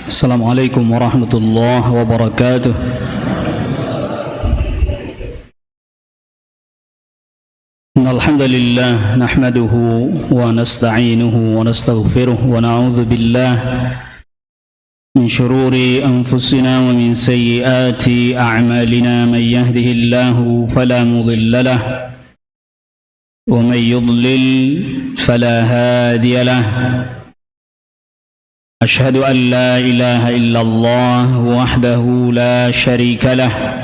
Assalamualaikum warahmatullahi wabarakatuh. Alhamdulillah nahmaduhu wa nasta'inuhu wa nastaghfiruh wa na'udzu billah min shururi anfusina wa min sayyiati a'malina man yahdihillahu fala mudilla lahu wa man yudlil fala hadiya lahu. أشهد أن لا إله إلا الله وحده لا شريك له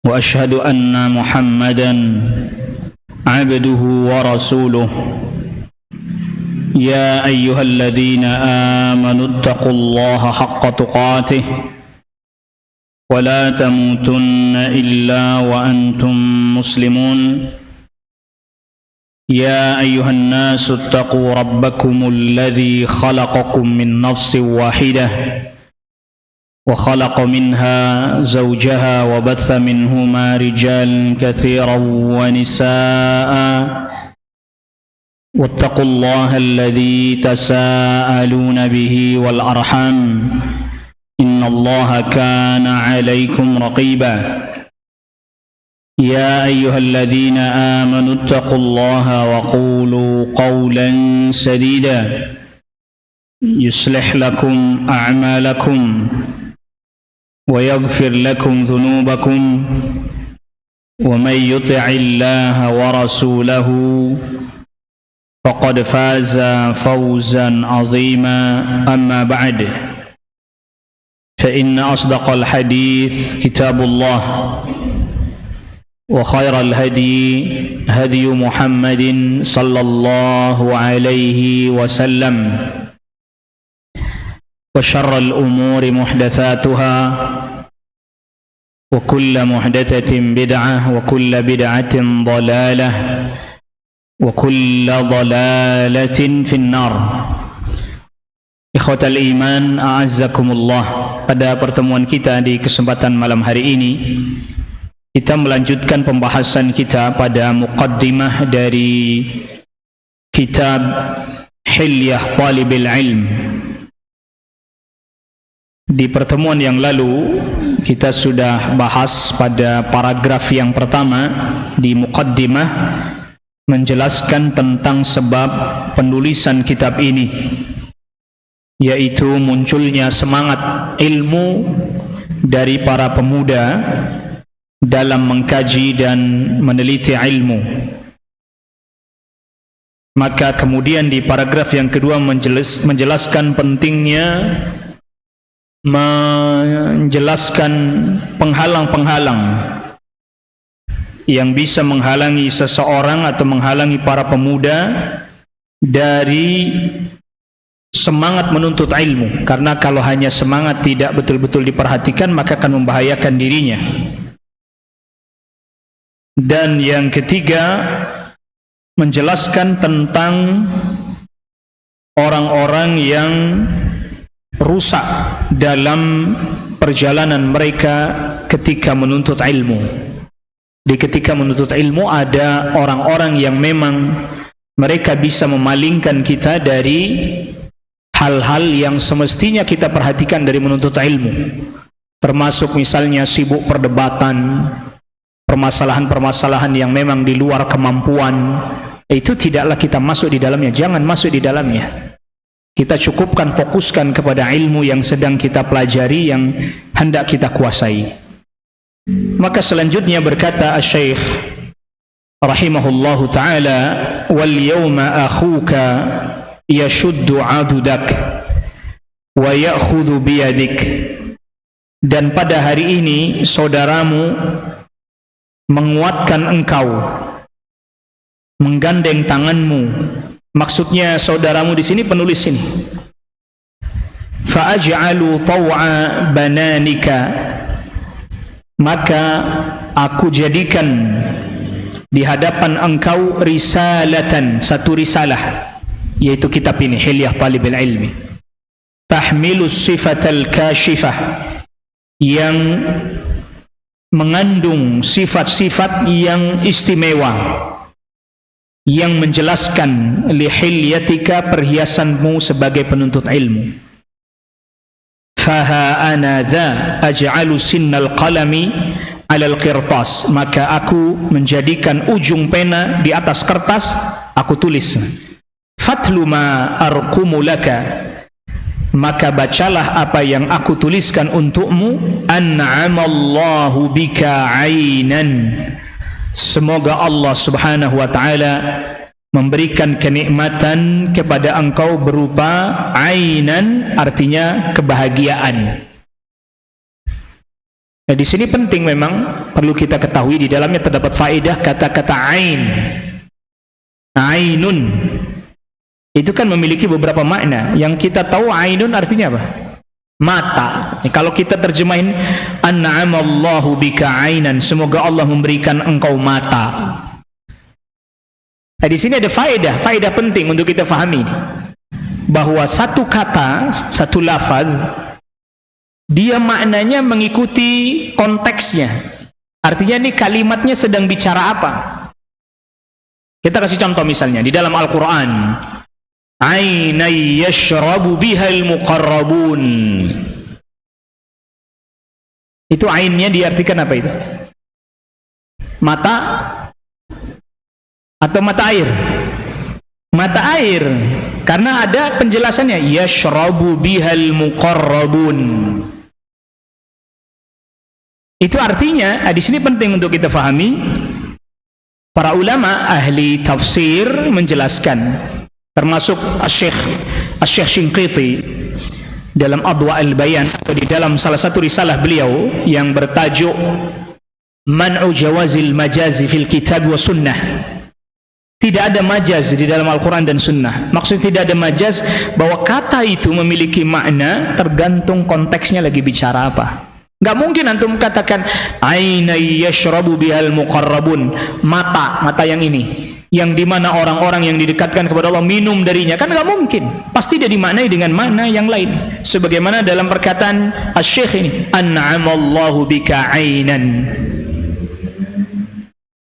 وأشهد أن محمدا عبده ورسوله يا أيها الذين آمنوا اتقوا الله حق تقاته ولا تموتن إلا وأنتم مسلمون يا أيها الناس اتقوا ربكم الذي خلقكم من نفس واحدة وخلق منها زوجها وبث منهما رجالا كثيرا ونساء واتقوا الله الذي تساءلون به والأرحام إن الله كان عليكم رقيبا يا أيها الذين آمنوا اتقوا الله وقولوا قولا سديدا يصلح لكم أعمالكم ويغفر لكم ذنوبكم ومن يطع الله ورسوله فقد فاز فوزا عظيما أما بعد فإن أصدق الحديث كتاب الله وخير الهدي هدي محمد صلى الله عليه وسلم وشر الأمور محدثاتها وكل محدثة بدعة وكل بدعة ضلالة وكل ضلالة في النار. Ikhwatal iman, a'azzakumullah. Pada pertemuan kita di kesempatan malam hari ini, kita melanjutkan pembahasan kita pada muqaddimah dari kitab Hilyah Talibil Ilm. Di pertemuan yang lalu kita sudah bahas pada paragraf yang pertama di muqaddimah, menjelaskan tentang sebab penulisan kitab ini, yaitu munculnya semangat ilmu dari para pemuda dalam mengkaji dan meneliti ilmu. Maka kemudian di paragraf yang kedua menjelaskan pentingnya menjelaskan penghalang-penghalang yang bisa menghalangi seseorang atau menghalangi para pemuda dari semangat menuntut ilmu. Karena kalau hanya semangat tidak betul-betul diperhatikan, maka akan membahayakan dirinya. Dan yang ketiga, menjelaskan tentang orang-orang yang rusak dalam perjalanan mereka ketika menuntut ilmu. Di ketika menuntut ilmu ada orang-orang yang memang mereka bisa memalingkan kita dari hal-hal yang semestinya kita perhatikan dari menuntut ilmu, termasuk misalnya sibuk perdebatan, permasalahan-permasalahan yang memang di luar kemampuan. Itu tidaklah kita masuk di dalamnya, jangan masuk di dalamnya. Kita cukupkan, fokuskan kepada ilmu yang sedang kita pelajari, yang hendak kita kuasai. Maka selanjutnya berkata Asy-Syaikh rahimahullahu ta'ala, wal yawma akhuka yashuddu adudak wa ya'khudhu biyadik. Dan pada hari ini saudaramu menguatkan engkau, menggandeng tanganmu, Maksudnya saudaramu di sini penulis ini. Fa'aj'alu taw'a bananika, maka aku jadikan di hadapan engkau risalatan, satu risalah, yaitu kitab ini, Hilyah Talibil Ilmi, tahmilu sifatal kashifah, yang mengandung sifat-sifat yang istimewa, yang menjelaskan lihilyatika, perhiasanmu sebagai penuntut ilmu. Faha ana dha aj'alu sinnal qalami alal qirtas, maka aku menjadikan ujung pena di atas kertas, aku tulis. Fatlu ma arqumu laka, maka bacalah apa yang aku tuliskan untukmu. An'amallahu bika ainan, semoga Allah subhanahu wa ta'ala memberikan kenikmatan kepada engkau berupa ainan, artinya kebahagiaan. Nah, di sini penting memang perlu kita ketahui, di dalamnya terdapat faedah kata-kata ain. Ainun itu kan memiliki beberapa makna. Yang kita tahu ainun artinya apa? Mata. Kalau kita terjemahin an'amallahu bika ainan, semoga Allah memberikan engkau mata. Nah, di sini ada faedah penting untuk kita fahami, bahwa satu kata, satu lafaz, dia maknanya mengikuti konteksnya. Artinya ini kalimatnya sedang bicara apa. Kita kasih contoh misalnya di dalam Al-Quran, ainay yashrabu bihal muqarrabun. Itu ainnya diartikan apa itu? Mata atau mata air? Mata air, karena ada penjelasannya, yashrabu bihal muqarrabun. Itu artinya, di sini penting untuk kita fahami. Para ulama ahli tafsir menjelaskan, termasuk Asy-Syaikh Shinqiti dalam Adwa al-Bayan, atau di dalam salah satu risalah beliau yang bertajuk Man'u Jawazil Majazi fil Kitab wa Sunnah. Tidak ada majaz di dalam Al-Quran dan Sunnah. Maksudnya tidak ada majaz bahwa kata itu memiliki makna tergantung konteksnya lagi bicara apa. Gak mungkin antum katakan ainay yashrabu bihal muqarrabun, mata yang ini, yang dimana orang-orang yang didekatkan kepada Allah minum darinya, kan gak mungkin. Pasti dia dimaknai dengan makna yang lain, sebagaimana dalam perkataan Asy-Syaikh ini, an'amallahu bika ainan,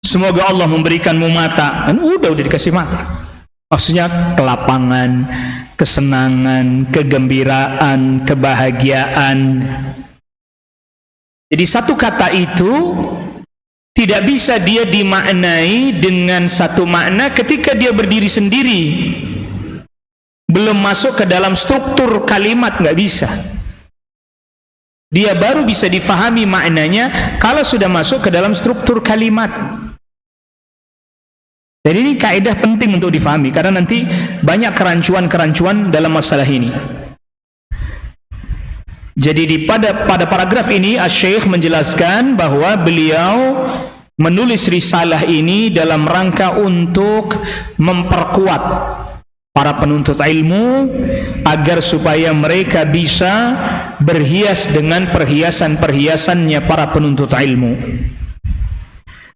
semoga Allah memberikanmu mata. Kan udah dikasih mata, maksudnya kelapangan, kesenangan, kegembiraan, kebahagiaan. Jadi satu kata itu tidak bisa dia dimaknai dengan satu makna ketika dia berdiri sendiri, belum masuk ke dalam struktur kalimat, nggak bisa. Dia baru bisa difahami maknanya kalau sudah masuk ke dalam struktur kalimat. Jadi ini kaidah penting untuk difahami, karena nanti banyak kerancuan-kerancuan dalam masalah ini. Jadi pada paragraf ini Asy-Syaikh menjelaskan bahwa beliau menulis risalah ini dalam rangka untuk memperkuat para penuntut ilmu agar supaya mereka bisa berhias dengan perhiasan-perhiasannya para penuntut ilmu.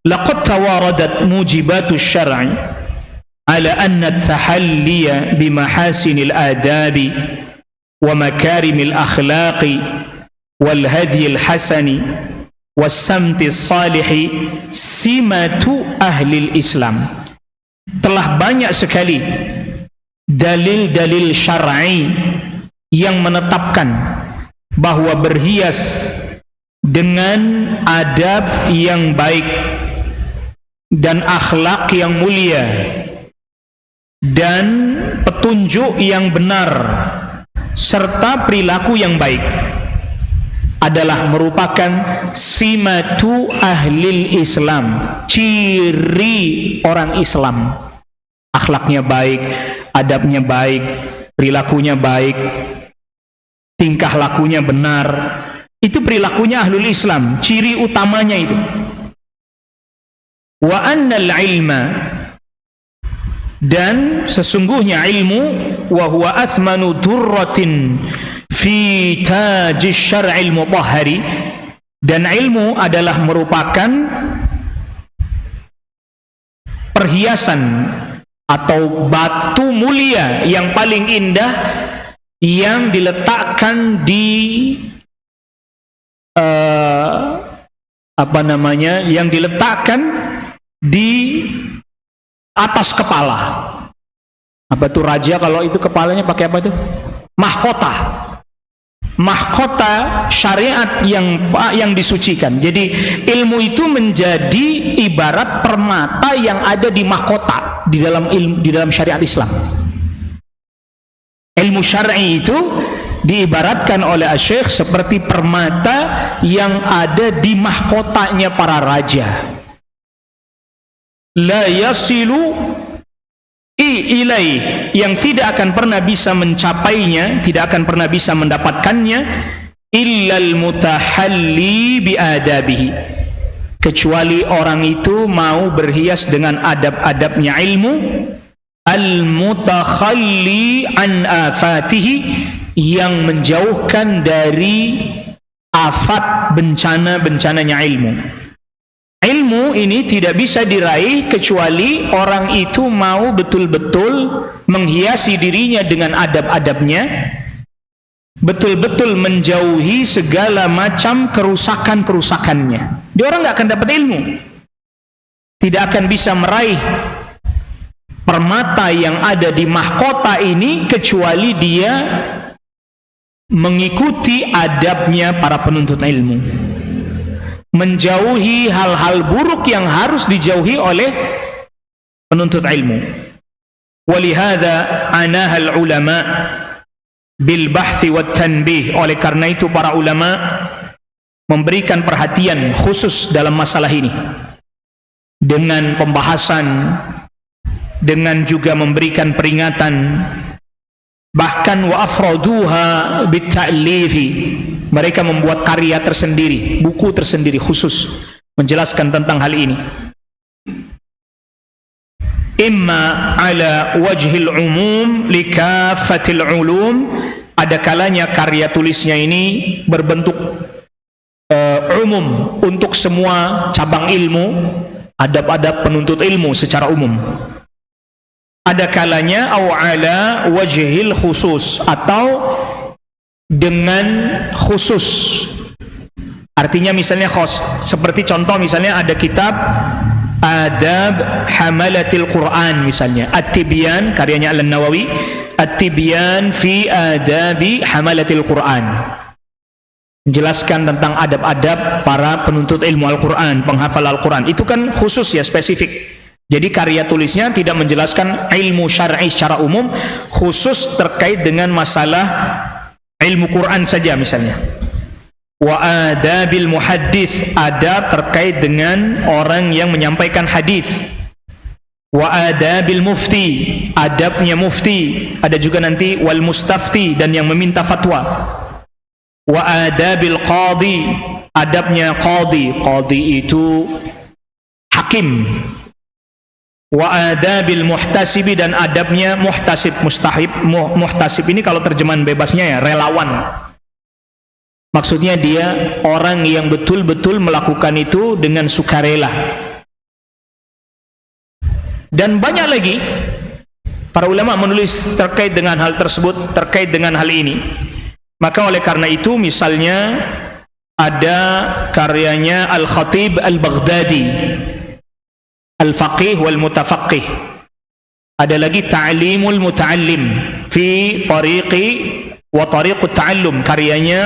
Laqad tawaradat mujibatus syar'i ala anna at-tahalliya bimahasinil adabi wa makarimil akhlaqi wal hadiyil hasani was-samti salihi simatu ahlil Islam. Telah banyak sekali dalil-dalil syar'i yang menetapkan bahwa berhias dengan adab yang baik dan akhlak yang mulia dan petunjuk yang benar serta perilaku yang baik adalah merupakan simatu ahlil Islam, ciri orang Islam. Akhlaknya baik, adabnya baik, perilakunya baik, tingkah lakunya benar. Itu perilakunya ahlul Islam, ciri utamanya itu. Wa annal ilma Dan sesungguhnya ilmu wa huwa athmanu durratin fi tajis syar'il mutahhari, dan ilmu adalah merupakan perhiasan atau batu mulia yang paling indah yang diletakkan di yang diletakkan di atas kepala. Apa itu raja kalau itu kepalanya pakai apa itu? Mahkota. Mahkota syariat yang disucikan. Jadi ilmu itu menjadi ibarat permata yang ada di mahkota di dalam syariat Islam. Ilmu syar'i itu diibaratkan oleh Asy-Syaikh seperti permata yang ada di mahkotanya para raja. La yasilu ilaih, yang tidak akan pernah bisa mencapainya, tidak akan pernah bisa mendapatkannya, illal mutahalli biadabihi, kecuali orang itu mau berhias dengan adab-adabnya ilmu, al mutakhalli an afatihi, yang menjauhkan dari afat bencana-bencananya ilmu. Ilmu ini tidak bisa diraih kecuali orang itu mau betul-betul menghiasi dirinya dengan adab-adabnya, betul-betul menjauhi segala macam kerusakan-kerusakannya. Dia orang nggak akan dapat ilmu, tidak akan bisa meraih permata yang ada di mahkota ini kecuali dia mengikuti adabnya para penuntut ilmu, menjauhi hal-hal buruk yang harus dijauhi oleh penuntut ilmu. Walihada anahal ulama bil bahthi wat tanbih, oleh karena itu para ulama memberikan perhatian khusus dalam masalah ini dengan pembahasan, dengan juga memberikan peringatan, bahkan wa afraduha bit ta'lifi, mereka membuat karya tersendiri, buku tersendiri khusus menjelaskan tentang hal ini. Imma ala wajhil umum likaffatil ulum, ada kalanya karya tulisnya ini berbentuk umum untuk semua cabang ilmu, adab-adab penuntut ilmu secara umum. Ada kalanya au ala wajhil khusus, atau dengan khusus, artinya misalnya seperti contoh misalnya ada kitab Adab Hamalatil Quran misalnya, At-Tibyan karyanya Al-Nawawi, At-Tibyan fi Adabi Hamalatil Quran, menjelaskan tentang adab-adab para penuntut ilmu Al-Quran, penghafal Al-Quran. Itu kan khusus ya, spesifik. Jadi karya tulisnya tidak menjelaskan ilmu syar'i secara umum, khusus terkait dengan masalah ilmu Quran saja misalnya. Wa adabil muhaddits, adab terkait dengan orang yang menyampaikan hadis. Wa adabil mufti, adabnya mufti. Ada juga nanti wal mustafti, dan yang meminta fatwa. Wa adabil qadi, adabnya qadi. Qadi itu hakim. Wa adabil muhtasibi, dan adabnya muhtasib. Muhtasib ini kalau terjemahan bebasnya ya relawan. Maksudnya dia orang yang betul-betul melakukan itu dengan sukarela. Dan banyak lagi para ulama menulis terkait dengan hal tersebut, terkait dengan hal ini. Maka oleh karena itu misalnya ada karyanya Al-Khatib Al-Baghdadi, Al-Faqih wal Mutafaqih. Ada lagi Ta'limul Muta'allim fi Tariqi wa Tariqut Ta'allum, karyanya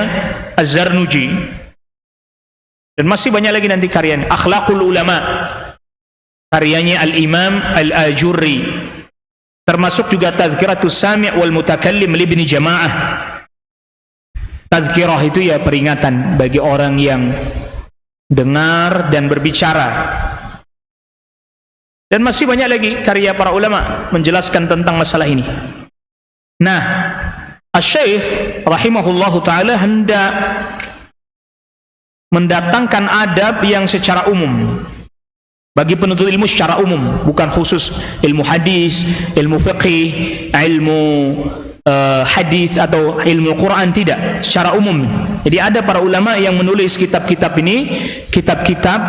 Az-Zarnuji. Dan masih banyak lagi nanti karyanya Akhlaqul Ulama, karyanya Al-Imam Al-Ajurri. Termasuk juga Tadhkiratus Sami' wal Mutakallim li Ibni Jama'ah. Tadhkirah itu ya peringatan bagi orang yang dengar dan berbicara. Dan masih banyak lagi karya para ulama menjelaskan tentang masalah ini. Nah, Asy-Syaikh rahimahullahu ta'ala hendak mendatangkan adab yang secara umum, Bagi penuntut ilmu secara umum, bukan khusus ilmu hadis, ilmu fiqih, ilmu hadis atau ilmu Quran, tidak, secara umum. Jadi ada para ulama yang menulis kitab-kitab ini, kitab-kitab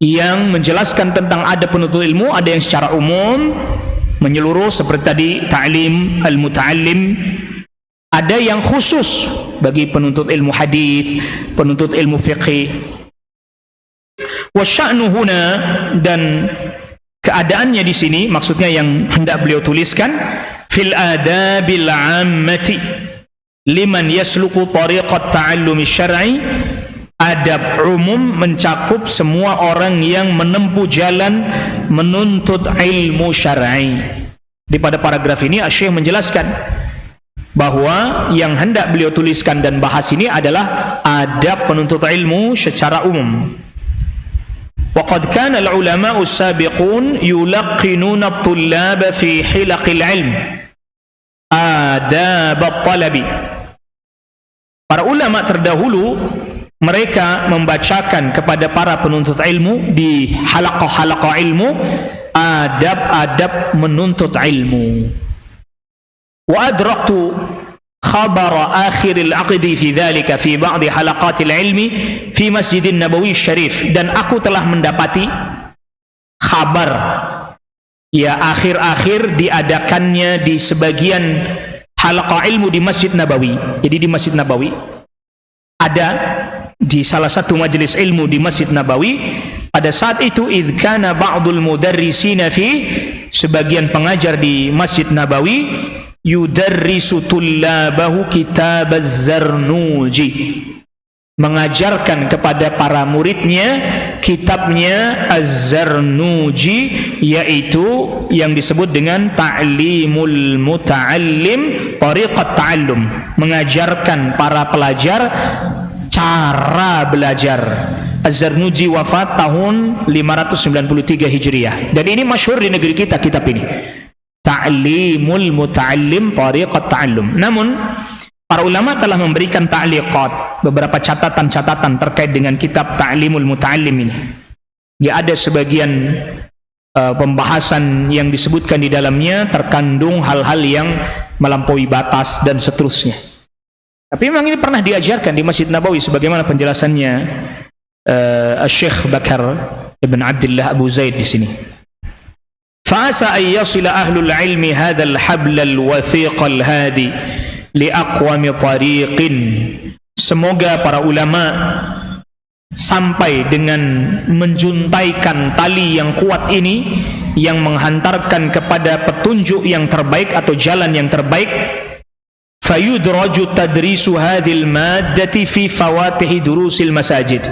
yang menjelaskan tentang ada penuntut ilmu, ada yang secara umum menyeluruh seperti tadi ta'lim al-muta'allim, ada yang khusus bagi penuntut ilmu hadis, penuntut ilmu fiqih. Wa sya'nu huna, dan keadaannya di sini, maksudnya yang hendak beliau tuliskan, fil adabil 'ammati liman yasluku tariqat ta'allumi syar'i. Adab umum mencakup semua orang yang menempuh jalan menuntut ilmu syar'i. Di pada paragraf ini Asy-Syaikh menjelaskan bahwa yang hendak beliau tuliskan dan bahas ini adalah adab penuntut ilmu secara umum. Wa qad kana al-ulama'u as-sabiqun yulaqinuna at-tullaba fi hilaqil ilm adab at-talabi. Para ulama terdahulu mereka membacakan kepada para penuntut ilmu di halaqah-halaqah ilmu adab-adab menuntut ilmu. Wa adraktu khabar akhir al-aqdi fi dhalika fi ba'd halaqat al-ilmi fi Masjid Nabawi Syarif, dan aku telah mendapati kabar ya akhir-akhir diadakannya di sebagian halaqah ilmu di Masjid Nabawi. Jadi di Masjid Nabawi ada di salah satu majelis ilmu di Masjid Nabawi pada saat itu, idh kana ba'dul mudarrisina fi, sebagian pengajar di Masjid Nabawi yudarrisu tullabahu kitab az-Zarnuji, mengajarkan kepada para muridnya kitabnya Az-Zarnuji, yaitu yang disebut dengan Ta'limul Muta'allim Tariqat Ta'allum, mengajarkan para pelajar cara belajar. Az-Zarnuji wafat tahun 593 Hijriah, dan ini masyhur di negeri kita kitab ini, Ta'limul Muta'allim Tariqat Ta'allum. Namun para ulama telah memberikan ta'liqat, beberapa catatan-catatan terkait dengan kitab Ta'limul Muta'allim ini. Ya, ada sebagian pembahasan yang disebutkan di dalamnya terkandung hal-hal yang melampaui batas dan seterusnya. Tapi memang ini pernah diajarkan di Masjid Nabawi sebagaimana penjelasannya Syekh Bakar Ibn Abdullah Abu Zaid di sini. Fa'asa an yasila ahlul ilmi hadzal hablal wathiqal hadi li aqwami tariqin. Semoga para ulama sampai dengan menjuntaikan tali yang kuat ini yang menghantarkan kepada petunjuk yang terbaik atau jalan yang terbaik. Fayudraju tadrisu hadhil maddati fi fawatihi durusil masajid,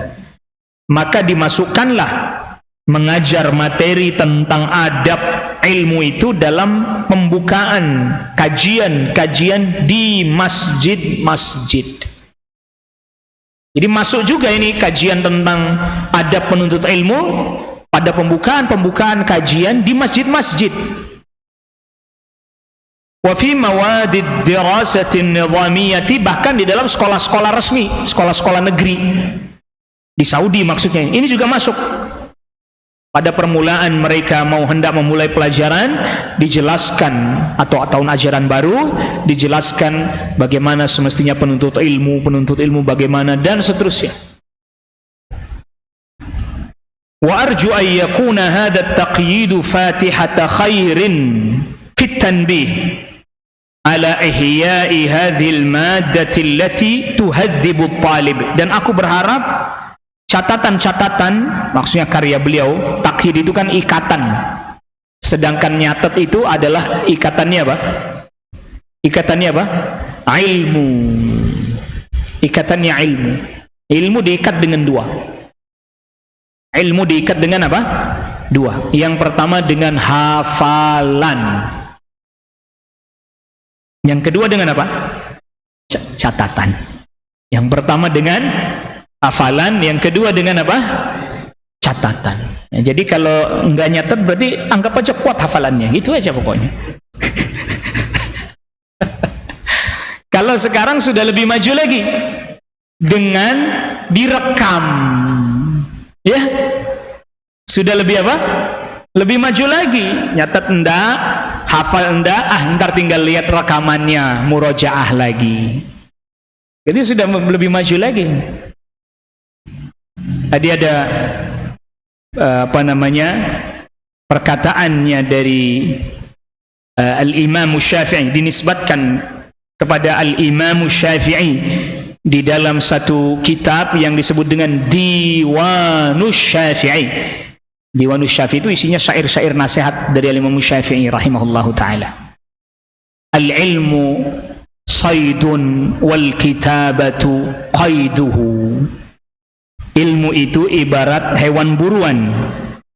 maka dimasukkanlah mengajar materi tentang adab ilmu itu dalam pembukaan kajian-kajian di masjid-masjid. Jadi masuk juga ini kajian tentang adab penuntut ilmu pada pembukaan kajian di masjid-masjid. Wa fi mawadid dirasatin nizamiyati, bahkan di dalam sekolah-sekolah resmi, sekolah-sekolah negeri di Saudi maksudnya. Ini juga masuk. Pada permulaan mereka hendak memulai pelajaran, dijelaskan, atau tahun ajaran baru, dijelaskan bagaimana semestinya penuntut ilmu bagaimana, dan seterusnya. Wa arju an yakuna hadha at-taqyid fatihata khairin fit tanbih ala ihya'i hadhil maddati allati tuhadhibu at-talib. Dan aku berharap catatan-catatan, maksudnya karya beliau, takhid itu kan ikatan, sedangkan nyatet itu adalah ikatannya apa? Ikatannya apa? Ilmu. Ikatannya ilmu. Ilmu diikat dengan dua. Ilmu diikat dengan apa? Dua. Yang pertama dengan hafalan. Yang kedua dengan apa? Catatan. Yang pertama dengan hafalan, yang kedua dengan apa? Catatan. Ya, jadi kalau enggak nyatet berarti anggap aja kuat hafalannya, gitu aja pokoknya. Kalau sekarang sudah lebih maju lagi dengan direkam, ya, Sudah lebih apa? Lebih maju lagi. Nyatat enggak, hafal enggak, ntar tinggal lihat rekamannya, murojaah lagi. Jadi sudah lebih maju lagi. Tadi ada perkataannya dari Al-Imam Syafi'i, dinisbatkan kepada Al-Imam Syafi'i di dalam satu kitab yang disebut dengan Diwanus Syafi'i. Diwanus Syafi'i itu isinya syair-syair nasihat dari Al-Imam Syafi'i rahimahullahu ta'ala. Al-ilmu saydun wal kitabatu qayduhu. Ilmu itu ibarat hewan buruan,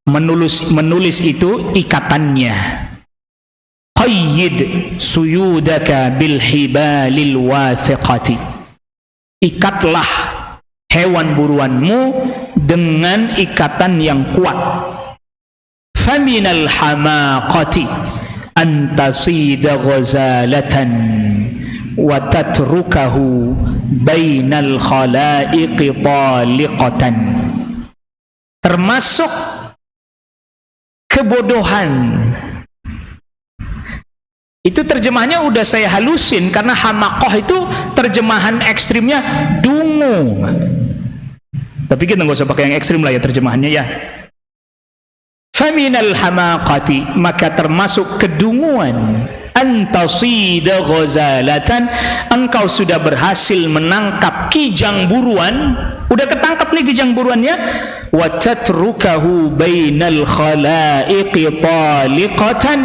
menulis itu ikatannya. Qayyid suyudaka bil hibalil wathiqati. Ikatlah hewan buruanmu dengan ikatan yang kuat. Faminal hamaqati an tasida ghazalatan wa tatrukahu bainal khalaiqi taliqatan. Termasuk kebodohan. Itu terjemahannya udah saya halusin, karena hamaqah itu terjemahan ekstrimnya dungu. Tapi kita nggak usah pakai yang ekstrim lah ya terjemahannya ya. Faminal hamaqati, maka termasuk kedunguan. Antasida ghazalatan, engkau sudah berhasil menangkap kijang buruan, udah ketangkap nih kijang buruannya. Wa tatrukahu bainal khalaiqi taliqatan,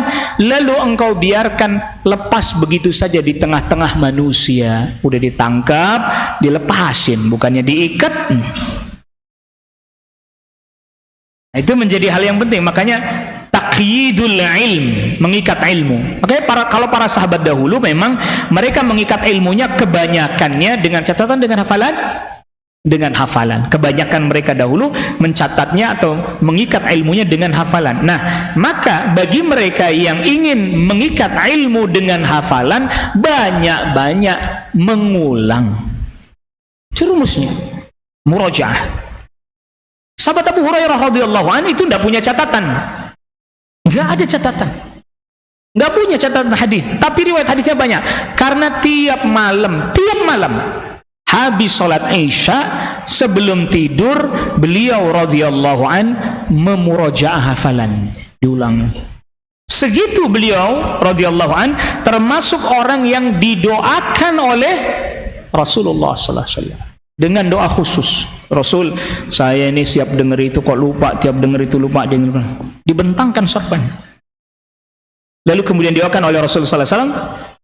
lalu engkau biarkan lepas begitu saja di tengah-tengah manusia. Udah ditangkap, dilepasin, bukannya diikat. Itu menjadi hal yang penting. Makanya taqyidul ilm, mengikat ilmu. Makanya kalau para sahabat dahulu memang mereka mengikat ilmunya kebanyakannya dengan catatan, dengan hafalan. Kebanyakan mereka dahulu mencatatnya atau mengikat ilmunya dengan hafalan. Nah, maka bagi mereka yang ingin mengikat ilmu dengan hafalan, banyak-banyak mengulang. Rumusnya murojaah. Sahabat Abu Hurairah radhiyallahu anhu itu tidak punya catatan. Enggak ada catatan. Enggak punya catatan hadis, tapi riwayat hadisnya banyak. Karena tiap malam habis sholat Isya, sebelum tidur beliau radhiyallahu an memurojaah hafalan, diulang. Segitu beliau radhiyallahu an termasuk orang yang didoakan oleh Rasulullah sallallahu alaihi wasallam dengan doa khusus. Rasul, saya ini siap dengar itu kok lupa, tiap dengar itu lupa, dibentangkan sorban. Lalu kemudian didoakan oleh Rasul sallallahu alaihi wasallam.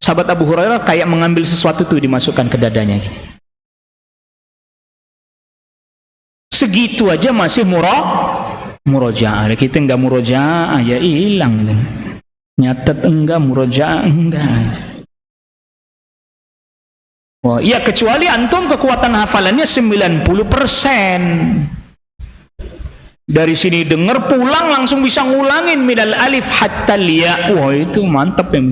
Sahabat Abu Hurairah kayak mengambil sesuatu itu dimasukkan ke dadanya. Segitu aja masih murojaah. Kita enggak murojaah ya hilang. Nyatet enggak, murojaah enggak. Wah, iya, kecuali antum kekuatan hafalannya 90%. Dari sini dengar, pulang langsung bisa ngulangin minal alif hatta ya. Wah, itu mantap ya.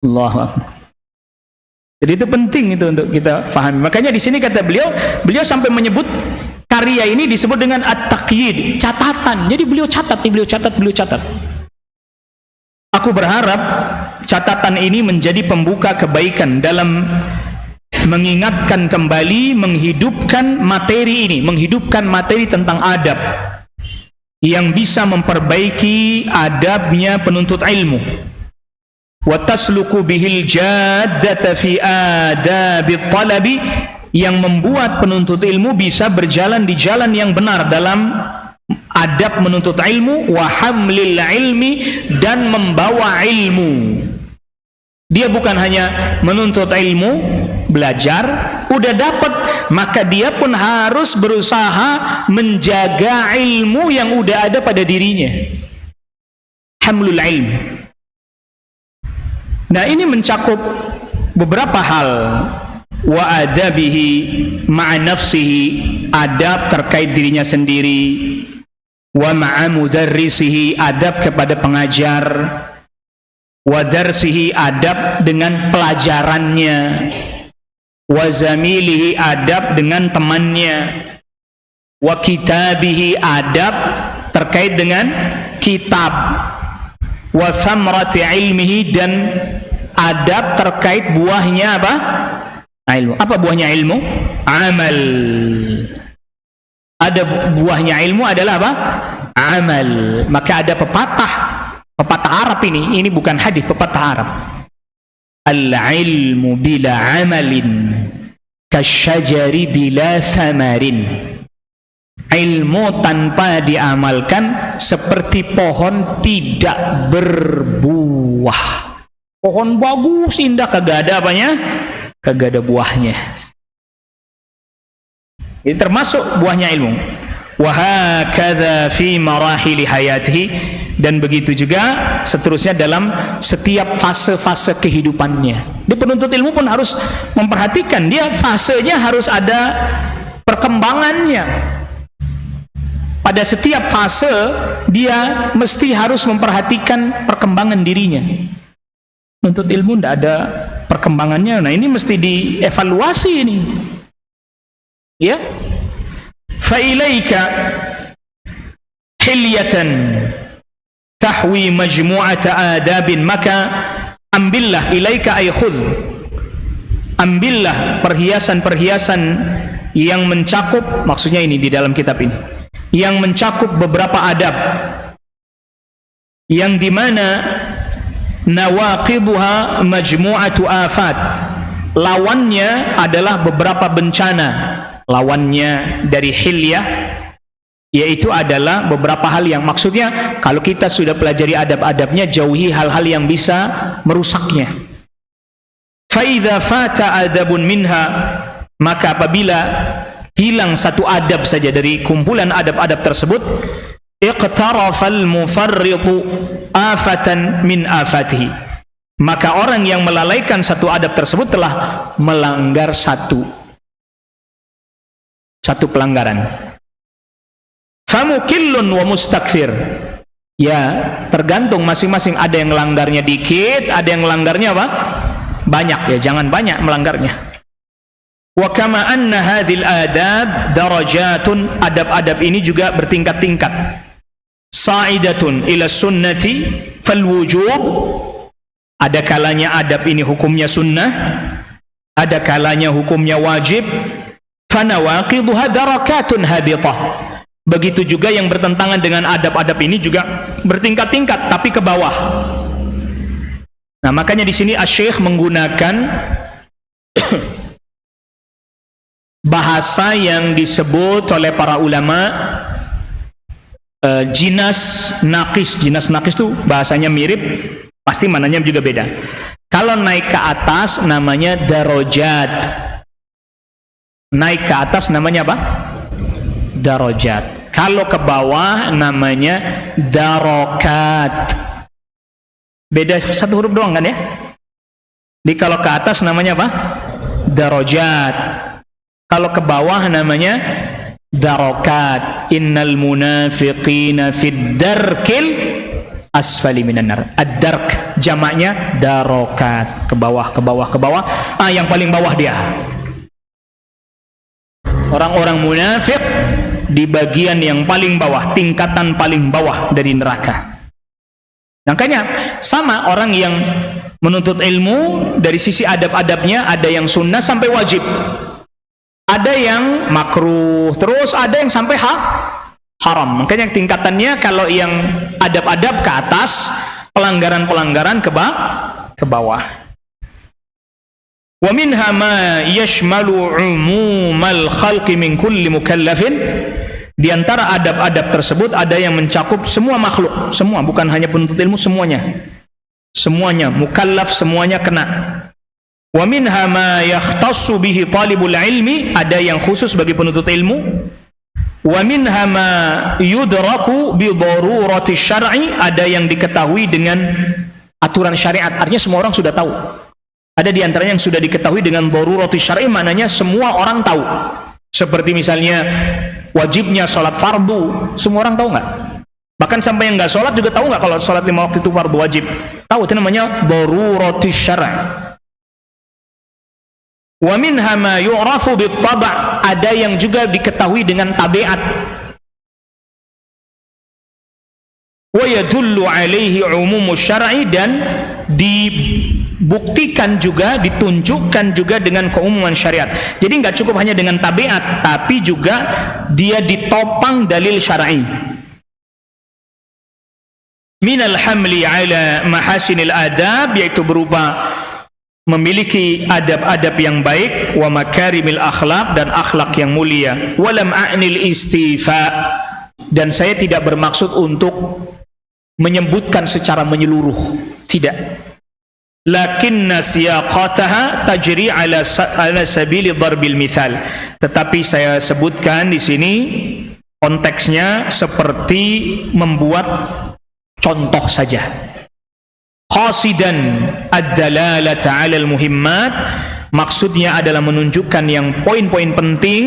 Allahu Akbar. Jadi itu penting itu untuk kita fahami. Makanya di sini kata beliau sampai menyebut karya ini disebut dengan at-taqyid, catatan. Jadi beliau catat. Aku berharap catatan ini menjadi pembuka kebaikan dalam mengingatkan kembali, menghidupkan materi ini, menghidupkan materi tentang adab yang bisa memperbaiki adabnya penuntut ilmu. Wa tasluku bihil jaddata fi adabit talabi, yang membuat penuntut ilmu bisa berjalan di jalan yang benar dalam adab menuntut ilmu. Wa hamlil ilmi, dan membawa ilmu. Dia bukan hanya menuntut ilmu, belajar, udah dapat, maka dia pun harus berusaha menjaga ilmu yang udah ada pada dirinya. Hamlul ilm. Nah, ini mencakup beberapa hal. Wa adabihi ma'a nafsihi, adab terkait dirinya sendiri. Wa ma'a mudarrisihi, adab kepada pengajar. Wa darsihi, adab dengan pelajarannya. Wa zamilihi, adab dengan temannya. Wa kitabihi, adab terkait dengan kitab, wa thamrati ilmihi, dan adab terkait buahnya apa? Ilmu. Apa buahnya ilmu? Amal. Ada buahnya ilmu adalah apa? Amal. Maka ada pepatah Arab ini bukan hadis, pepatah Arab. Al-ilmu bila amalin kasyajari bila samarin. Ilmu tanpa diamalkan seperti pohon tidak berbuah. Pohon bagus, indah, kagak ada apanya? Kagak ada buahnya. Ini termasuk buahnya ilmu. Wa hakadha fi marahili hayatihi, dan begitu juga seterusnya dalam setiap fase-fase kehidupannya. Di penuntut ilmu pun harus memperhatikan, dia fasenya harus ada perkembangannya. Pada setiap fase dia mesti harus memperhatikan perkembangan dirinya. Menuntut ilmu tidak ada perkembangannya, nah ini mesti dievaluasi ini. Ya, fa ilaika hilyatan tahwi majmu'ata adabin, maka ambillah, ilaika ay khudh, ambillah perhiasan-perhiasan yang mencakup, maksudnya ini di dalam kitab ini, yang mencakup beberapa adab, yang dimana nawaqiduha majmu'atu afat, lawannya adalah beberapa bencana. Lawannya dari hilyah yaitu adalah beberapa hal yang, maksudnya kalau kita sudah pelajari adab-adabnya, jauhi hal-hal yang bisa merusaknya. Fa idza fata adabun minha, maka apabila hilang satu adab saja dari kumpulan adab-adab tersebut, iqtarafal mufarritu afatan min afatihi, maka orang yang melalaikan satu adab tersebut telah melanggar satu pelanggaran. Famukillun wa mustakthir, ya tergantung masing-masing, ada yang melanggarnya dikit, ada yang melanggarnya apa? Banyak. Ya jangan banyak melanggarnya. Wa kama anna hadhil adab darajatun, adab-adab ini juga bertingkat-tingkat. Sa'idatun ila sunnati fal wujub, ada kalanya adab ini hukumnya sunnah, ada kalanya hukumnya wajib. Fanawaqiduha darakatun habitah, begitu juga yang bertentangan dengan adab-adab ini juga bertingkat-tingkat tapi ke bawah. Nah, makanya di sini Asy-Syaikh menggunakan bahasa yang disebut oleh para ulama jinas naqis. Jinas naqis itu bahasanya mirip, pasti mananya juga beda. Kalau naik ke atas namanya darajat. Naik ke atas namanya apa? Darajat. Kalau ke bawah namanya darokat. Beda satu huruf doang kan ya? Di kalau ke atas namanya apa? Darajat. Kalau ke bawah namanya darokat. Innal munafiqina fid darkil asfali minan nar. Ad-dark jamaknya darokat. Ke bawah, ke bawah, ke bawah. Yang paling bawah dia. Orang-orang munafik di bagian yang paling bawah, tingkatan paling bawah dari neraka. Makanya sama orang yang menuntut ilmu dari sisi adab-adabnya, ada yang sunnah sampai wajib, ada yang makruh, terus ada yang sampai haram. Makanya tingkatannya kalau yang adab-adab ke atas, pelanggaran-pelanggaran ke bawah. Wa minha ma yashmalu umumal khalqi min kulli mukallafin, di antara adab-adab tersebut ada yang mencakup semua makhluk, semua, bukan hanya penuntut ilmu, semuanya mukallaf, semuanya kena. Wa minha ma yakhtassu bihi talibul ilmi, ada yang khusus bagi penuntut ilmu. Wa minha ma yudraku bi darurati syar'i, ada yang diketahui dengan aturan syariat, artinya semua orang sudah tahu. Ada di antaranya yang sudah diketahui dengan darurati syar'i, maknanya semua orang tahu. Seperti misalnya wajibnya sholat fardu, semua orang tahu nggak? Bahkan sampai yang nggak sholat juga tahu nggak kalau sholat 5 waktu itu fardu wajib? Tahu, itu namanya darurati syar'i. Wa minha ma yu'rafu bit-tab', ada yang juga diketahui dengan tabiat. wa yadullu alaihi umumus syar'i, dan dibuktikan juga, ditunjukkan juga dengan keumuman syariat. Jadi nggak cukup hanya dengan tabiat, tapi juga dia ditopang dalil syar'i. Minal hamli ala mahasinil adab, yaitu berupa memiliki adab-adab yang baik, wa makarimil akhlak, dan akhlak yang mulia. Walam a'nil istifa, dan saya tidak bermaksud untuk menyebutkan secara menyeluruh, tidak. Lakinna siyaqataha tajri ala sabili darbil mithal, tetapi saya sebutkan di sini konteksnya seperti membuat contoh saja. Qasidan ad-dalalata 'ala al-muhimmat, maksudnya adalah menunjukkan yang poin-poin penting.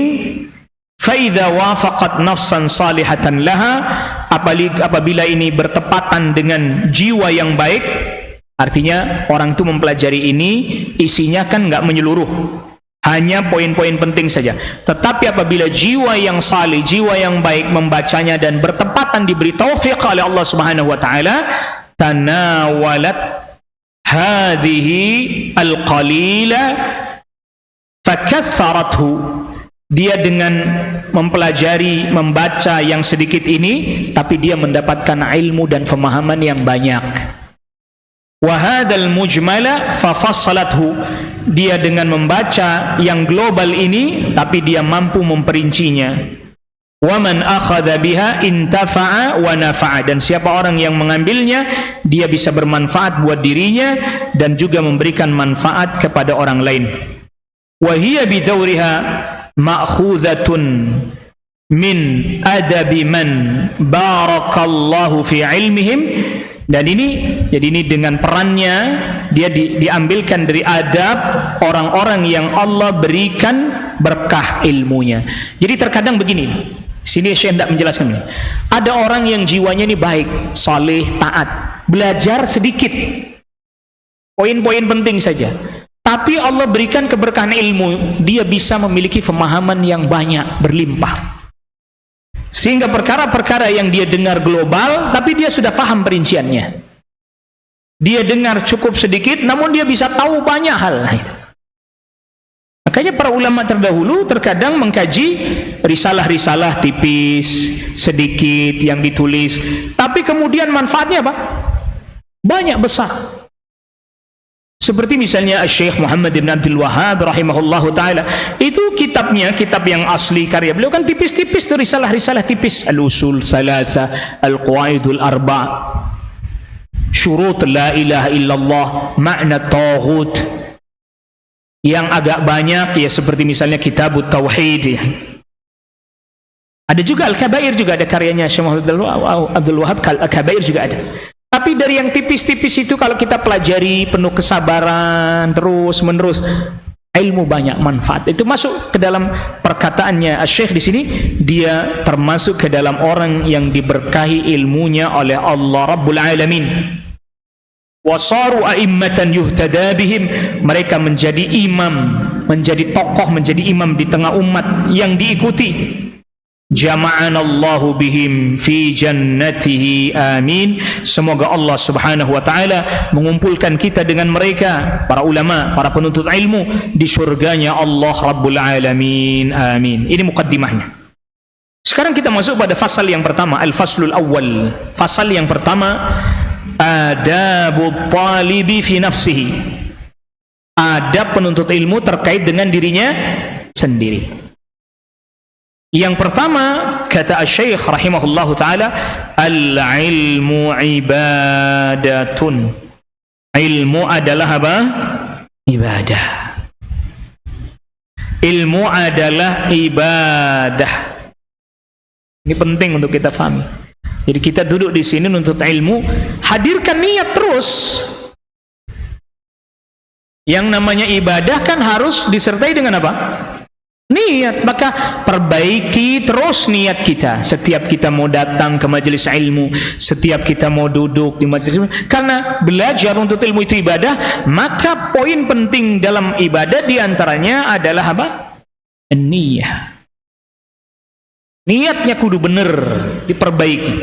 Fa idza wafaqat nafsan salihatan laha, apabila ini bertepatan dengan jiwa yang baik, artinya orang itu mempelajari ini, isinya kan nggak menyeluruh, hanya poin-poin penting saja. Tetapi apabila jiwa yang salih, jiwa yang baik membacanya dan bertepatan, diberi taufik oleh Allah Subhanahu wa taala, tanawalat hadhihi alqalila fakatharathu, dia dengan mempelajari, membaca yang sedikit ini, tapi dia mendapatkan ilmu dan pemahaman yang banyak. Wa hadzal mujmala fafassalathu, dia dengan membaca yang global ini, tapi dia mampu memperincinya. Wa man akhadha biha intafa'a wa nafa'a, dan siapa orang yang mengambilnya, dia bisa bermanfaat buat dirinya dan juga memberikan manfaat kepada orang lain. Wa hiya bidawriha ma'khuzatun min adabi man barakallahu fi ilmihim, dan jadi ini dengan perannya dia diambilkan dari adab orang-orang yang Allah berikan berkah ilmunya. Jadi terkadang begini, sini saya hendak menjelaskan ini. Ada orang yang jiwanya ini baik, saleh, taat, belajar sedikit, poin-poin penting saja, tapi Allah berikan keberkahan ilmu, dia bisa memiliki pemahaman yang banyak, berlimpah. Sehingga perkara-perkara yang dia dengar global, tapi dia sudah paham perinciannya. Dia dengar cukup sedikit, namun dia bisa tahu banyak hal. Makanya para ulama terdahulu terkadang mengkaji risalah-risalah tipis, sedikit yang ditulis, tapi kemudian manfaatnya apa? Banyak, besar. Seperti misalnya Syekh Muhammad bin Abdul Wahhab rahimahullahu taala, itu kitabnya, kitab yang asli karya beliau kan tipis-tipis, risalah-risalah tipis, al-usul thalatha, al-qawaidul arba', syurut la ilaha illallah, makna tauhid. Yang agak banyak ya seperti misalnya kitabut tauhid. Ada juga al-kabair, juga ada karyanya Syekh Muhammad Abdul Wahhab, al-kabair juga ada. Tapi dari yang tipis-tipis itu kalau kita pelajari penuh kesabaran terus menerus, ilmu banyak manfaat. Itu masuk ke dalam perkataannya Syekh di sini, dia termasuk ke dalam orang yang diberkahi ilmunya oleh Allah Rabbul Alamin. Wasaru a'immatan yuhtada bihim, mereka menjadi imam, menjadi tokoh, menjadi imam di tengah umat yang diikuti. Jama'anallahu bihim fi jannatihi, amin. Semoga Allah Subhanahu wa taala mengumpulkan kita dengan mereka, para ulama, para penuntut ilmu, di surganya Allah Rabbul Alamin, amin. Ini mukaddimahnya. Sekarang kita masuk pada fasal yang pertama, al-faslul awwal. Fasal yang pertama, adabut talibi fi nafsihi, adab penuntut ilmu terkait dengan dirinya sendiri. Yang pertama, kata Syekh rahimahullahu taala, al-ilmu ibadatun. Ilmu adalah apa? Ibadah. Ilmu adalah ibadah. Ini penting untuk kita fahami. Jadi kita duduk di sini menuntut ilmu, hadirkan niat terus. Yang namanya ibadah kan harus disertai dengan apa? Niat. Maka perbaiki terus niat kita setiap kita mau datang ke majelis ilmu, setiap kita mau duduk di majelis ilmu. Karena belajar untuk ilmu itu ibadah, maka poin penting dalam ibadah diantaranya adalah apa? Niyah. Niatnya kudu benar, diperbaiki.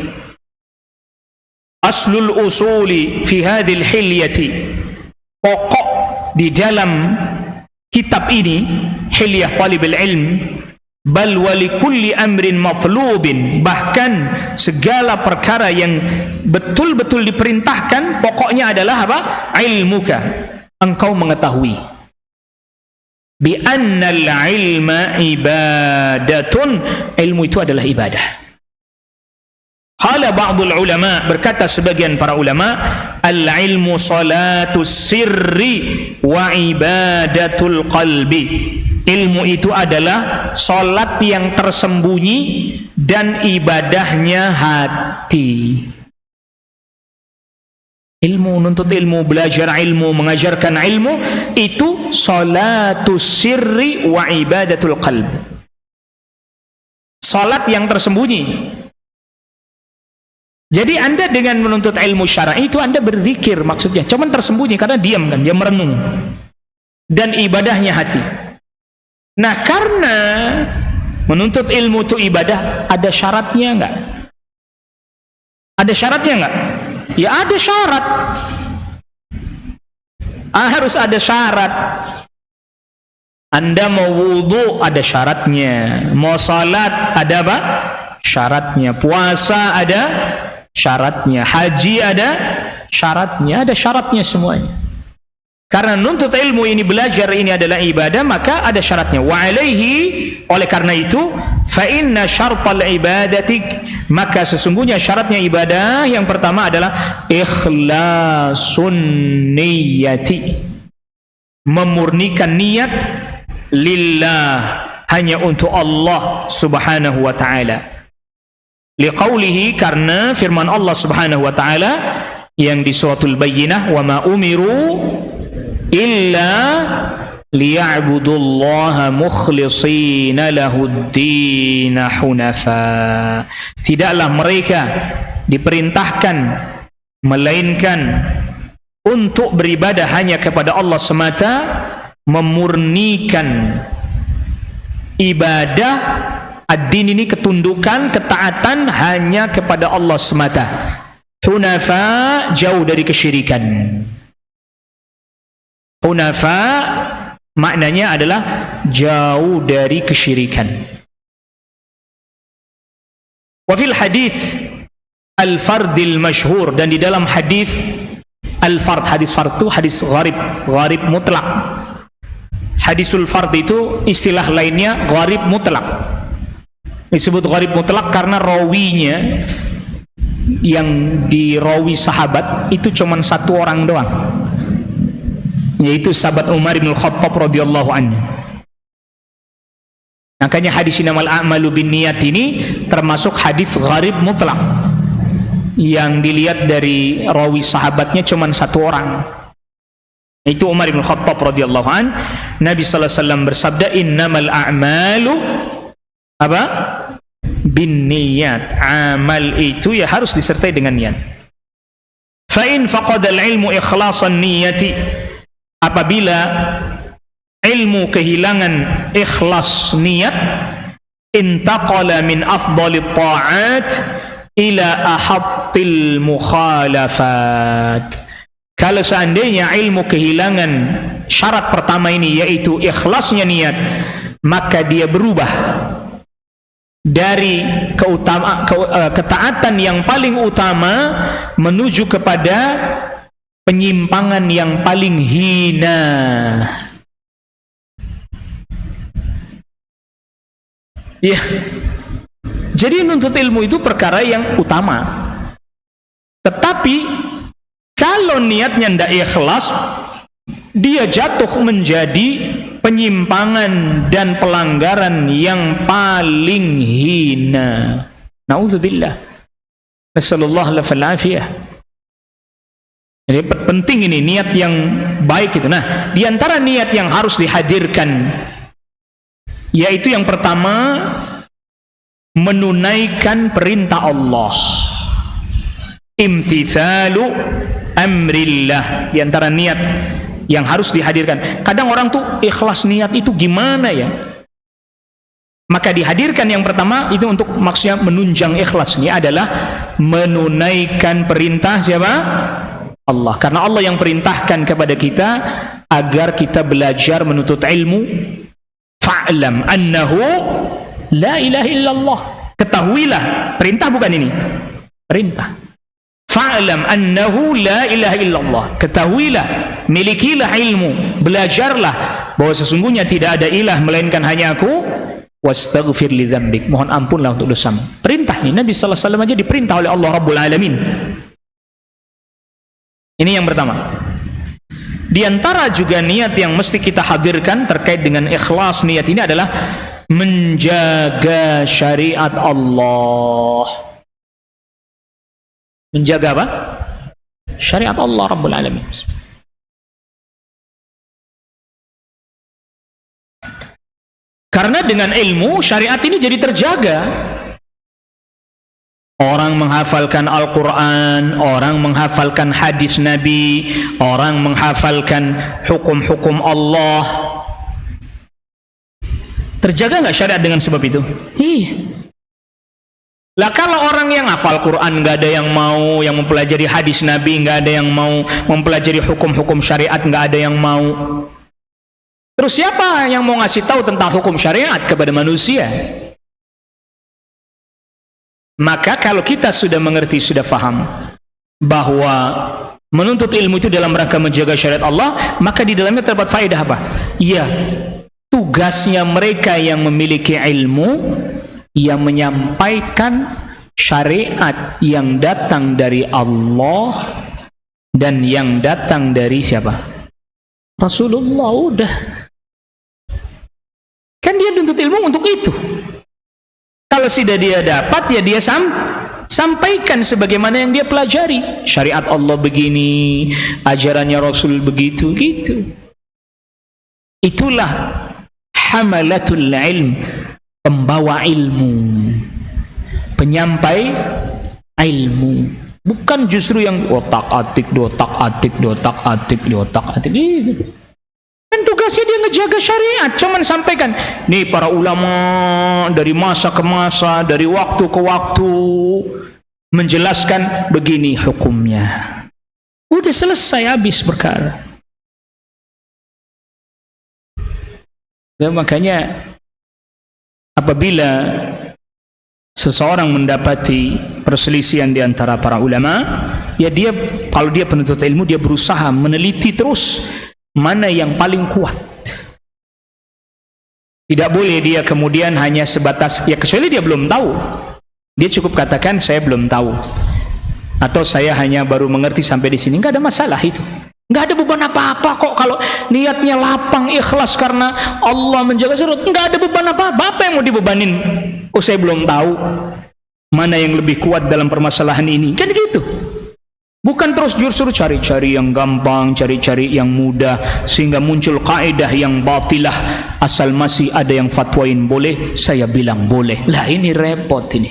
aslul usuli fi hadhil hilyati, pokok di dalam kitab ini, Hilyah Talibul Ilm, bal wali kulli amrin matlubin, bahkan segala perkara yang betul-betul diperintahkan pokoknya adalah apa? Ilmuka, engkau mengetahui. Bi annal ilma ibadatun, ilmu itu adalah ibadah. Qala ba'dul ulama, berkata sebagian para ulama, al-ilmu salatus sirri wa ibadatul qalbi. Ilmu itu adalah salat yang tersembunyi dan ibadahnya hati. Ilmu, nuntut ilmu, belajar ilmu, mengajarkan ilmu, itu salatus sirri wa ibadatul qalbi. Salat yang tersembunyi. Jadi Anda dengan menuntut ilmu syar'i itu Anda berzikir, maksudnya cuman tersembunyi karena diam kan, dia merenung, dan ibadahnya hati. Nah, karena menuntut ilmu itu ibadah, ada syaratnya enggak? Ada syaratnya enggak? Ya ada syarat. Harus ada syarat. Anda mau wudu ada syaratnya, mau salat ada apa? Syaratnya. Puasa ada syaratnya, haji ada syaratnya, ada syaratnya semuanya. Karena nuntut ilmu ini, belajar ini adalah ibadah, maka ada syaratnya. Wa alaihi, oleh karena itu, fa inna syartal ibadati, maka sesungguhnya syaratnya ibadah yang pertama adalah ikhlasun niyati, memurnikan niat lillah, hanya untuk Allah subhanahu wa ta'ala. Liqaulihi, karena firman Allah subhanahu wa ta'ala yang di suratul Bayyinah, wa ma umiru illa liya'budullaha mukhlishina lahuddina hunafa. Tidaklah mereka diperintahkan melainkan untuk beribadah hanya kepada Allah semata, memurnikan ibadah ad-din ini, ketundukan, ketaatan hanya kepada Allah semata. Hunafa, jauh dari kesyirikan. Hunafa maknanya adalah jauh dari kesyirikan. Wa fil hadis al-fardil masyhur, dan di dalam hadis al-fard, hadis fard itu hadis gharib, gharib mutlak. Hadisul fard itu istilah lainnya gharib mutlak. Disebut gharib mutlak karena rawinya yang dirawi sahabat itu cuma satu orang doang, yaitu sahabat Umar bin Khattab radhiyallahu anhu. Makanya hadis innamal a'malu binniyat ini termasuk hadis gharib mutlak, yang dilihat dari rawi sahabatnya cuma satu orang, yaitu Umar bin Khattab radhiyallahu anhu. Nabi sallallahu alaihi wasallam bersabda, innamal a'malu apa? Binniyat. Amal itu ya harus disertai dengan niat. Fa in faqadal ilmu ikhlasan niyati, apabila ilmu kehilangan ikhlas niat, intaqala min afdalit ta'at ila ahattil mukhalafat. Kalau seandainya ilmu kehilangan syarat pertama ini, yaitu ikhlasnya niat, maka dia berubah dari ketaatan yang paling utama menuju kepada penyimpangan yang paling hina. Ya. Jadi nuntut ilmu itu perkara yang utama. Tetapi kalau niatnya tidak ikhlas, dia jatuh menjadi penyimpangan dan pelanggaran yang paling hina. Nauzubillah. Nasallallahu alaihi. Jadi penting ini niat yang baik itu. Nah, di antara niat yang harus dihadirkan, yaitu yang pertama, menunaikan perintah Allah. Imtithalu amrillah. Di antara niat yang harus dihadirkan. Kadang orang tuh ikhlas niat itu gimana ya? Maka dihadirkan yang pertama itu untuk maksudnya menunjang ikhlas. Ini adalah menunaikan perintah siapa? Allah. Karena Allah yang perintahkan kepada kita agar kita belajar menuntut ilmu. Fa'lam annahu la ilaha illallah. Ketahuilah, perintah bukan ini? Perintah. Fa'lam annahu la ilaha illallah. Ketahuilah, milikilah ilmu, belajarlah bahwa sesungguhnya tidak ada ilah melainkan hanya aku. Wastaghfir li dzambik. Mohon ampunlah untuk dosamu. Perintah ini Nabi sallallahu alaihi wasallam aja diperintah oleh Allah Rabbul Alamin. Ini yang pertama. Di antara juga niat yang mesti kita hadirkan terkait dengan ikhlas, niat ini adalah menjaga syariat Allah. Menjaga apa? Syariat Allah Rabbul Alamin. Karena dengan ilmu syariat ini jadi terjaga. Orang menghafalkan Al-Quran, orang menghafalkan hadis Nabi, orang menghafalkan hukum-hukum Allah. Terjaga nggak syariat dengan sebab itu? Lah kalau orang yang hafal Quran nggak ada yang mau, yang mempelajari hadis Nabi nggak ada yang mau, mempelajari hukum-hukum syariat nggak ada yang mau. Terus siapa yang mau ngasih tahu tentang hukum syariat kepada manusia? Maka kalau kita sudah mengerti, sudah faham bahwa menuntut ilmu itu dalam rangka menjaga syariat Allah, maka di dalamnya terdapat faedah apa? Ya, tugasnya mereka yang memiliki ilmu yang menyampaikan syariat yang datang dari Allah dan yang datang dari siapa? Rasulullah. Udah. Kan dia nuntut ilmu untuk itu. Kalau sudah dia dapat, ya dia sampaikan sebagaimana yang dia pelajari. Syariat Allah begini, ajarannya Rasul begitu, gitu. Itulah hamalatul ilm, pembawa ilmu, penyampai ilmu. Bukan justru yang otak-atik, dotak-atik, dotak-atik, dotak-atik. Kan tugasnya dia ngejaga syariat, cuman sampaikan. Nih para ulama dari masa ke masa, dari waktu ke waktu menjelaskan begini hukumnya. Udah selesai, habis perkara. Dan makanya apabila seseorang mendapati perselisihan di antara para ulama, ya dia, kalau dia penuntut ilmu, dia berusaha meneliti terus mana yang paling kuat. Tidak boleh dia kemudian hanya sebatas, ya kecuali dia belum tahu, dia cukup katakan saya belum tahu, atau saya hanya baru mengerti sampai di sini. Nggak ada masalah itu, nggak ada beban apa-apa kok kalau niatnya lapang, ikhlas karena Allah menjaga syariat. Nggak ada beban apa-apa. Apa yang mau dibebanin? Oh saya belum tahu mana yang lebih kuat dalam permasalahan ini, kan gitu. Bukan terus justru cari-cari yang gampang, cari-cari yang mudah, sehingga muncul kaidah yang batilah. Asal masih ada yang fatwain boleh, saya bilang boleh. Lah ini repot ini.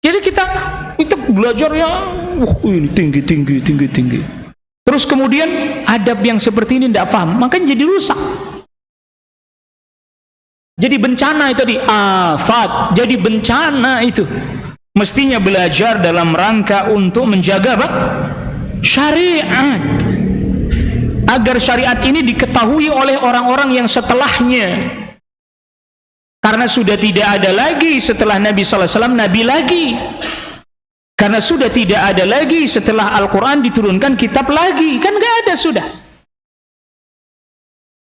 Jadi kita belajar yang ini tinggi. Terus kemudian adab yang seperti ini tidak paham, makanya jadi rusak. Jadi bencana itu tadi, afat, jadi bencana itu. Mestinya belajar dalam rangka untuk menjaga apa? Syariat. Agar syariat ini diketahui oleh orang-orang yang setelahnya. Karena sudah tidak ada lagi setelah Nabi sallallahu alaihi wasallam nabi lagi. Karena sudah tidak ada lagi setelah Al-Quran diturunkan kitab lagi. Kan gak ada sudah.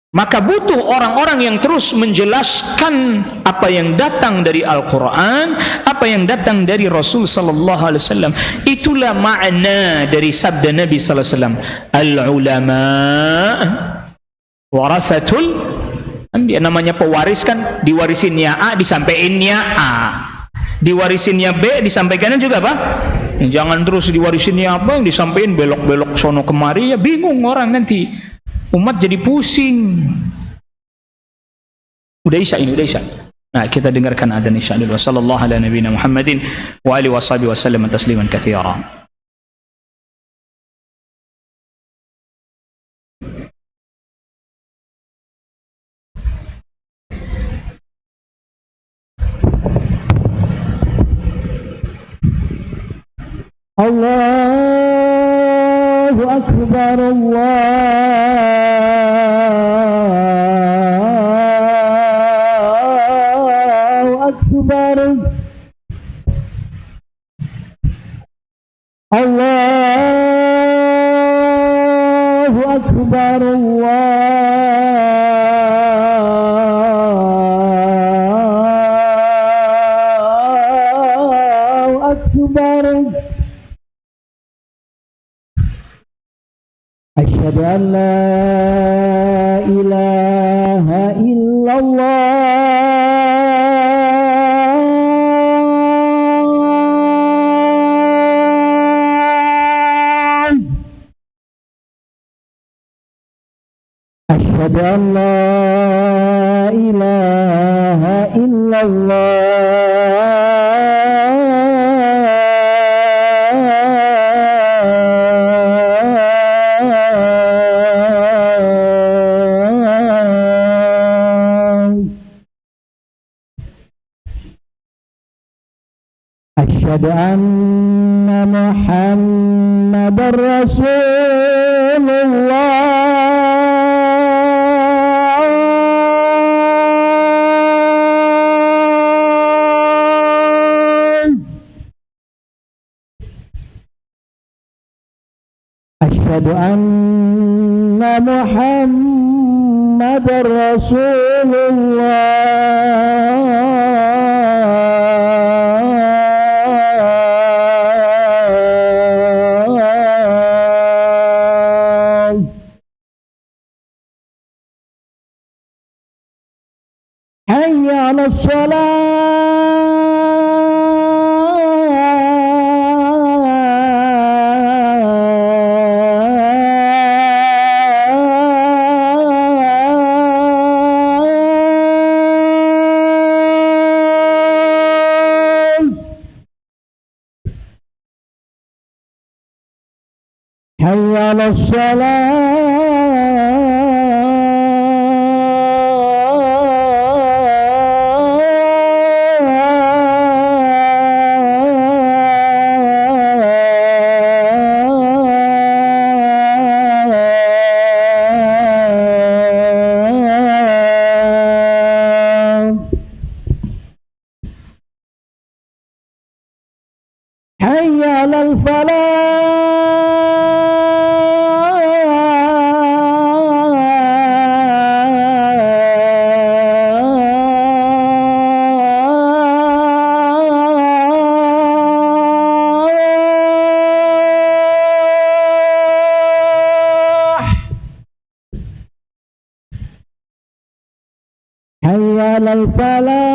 Maka butuh orang-orang yang terus menjelaskan apa yang datang dari Al-Quran, apa yang datang dari Rasul sallallahu alaihi wasallam. Itulah makna dari sabda Nabi sallallahu alaihi wasallam, al-ulama warasatul anbiya. Namanya pewaris kan, diwarisinnya A disampaikannya A, diwarisinnya B disampaikannya juga apa? Jangan terus diwarisinnya apa yang disampaikan belok-belok sono kemari, ya bingung orang nanti. Umat jadi pusing. Udah isya ini, udah isya. Nah, kita dengarkan adzan isya dulu. Wassallallahu ala nabiyina Muhammadin wa alihi washabihi wasallam tasliman katsira. Allahu Akbar, Allahu Akbar, Allahu Akbar, Allahu Akbar. Asyhadu an la ilaha illallah. Asyhadu an la ilaha illallah. Asyhadu anna Muhammadar Rasulullah. Asyhadu anna Muhammadar Rasulullah. Hayya 'alas salah. Hayya 'alas salah. Hayya 'alal falah. Hayya 'alal falah.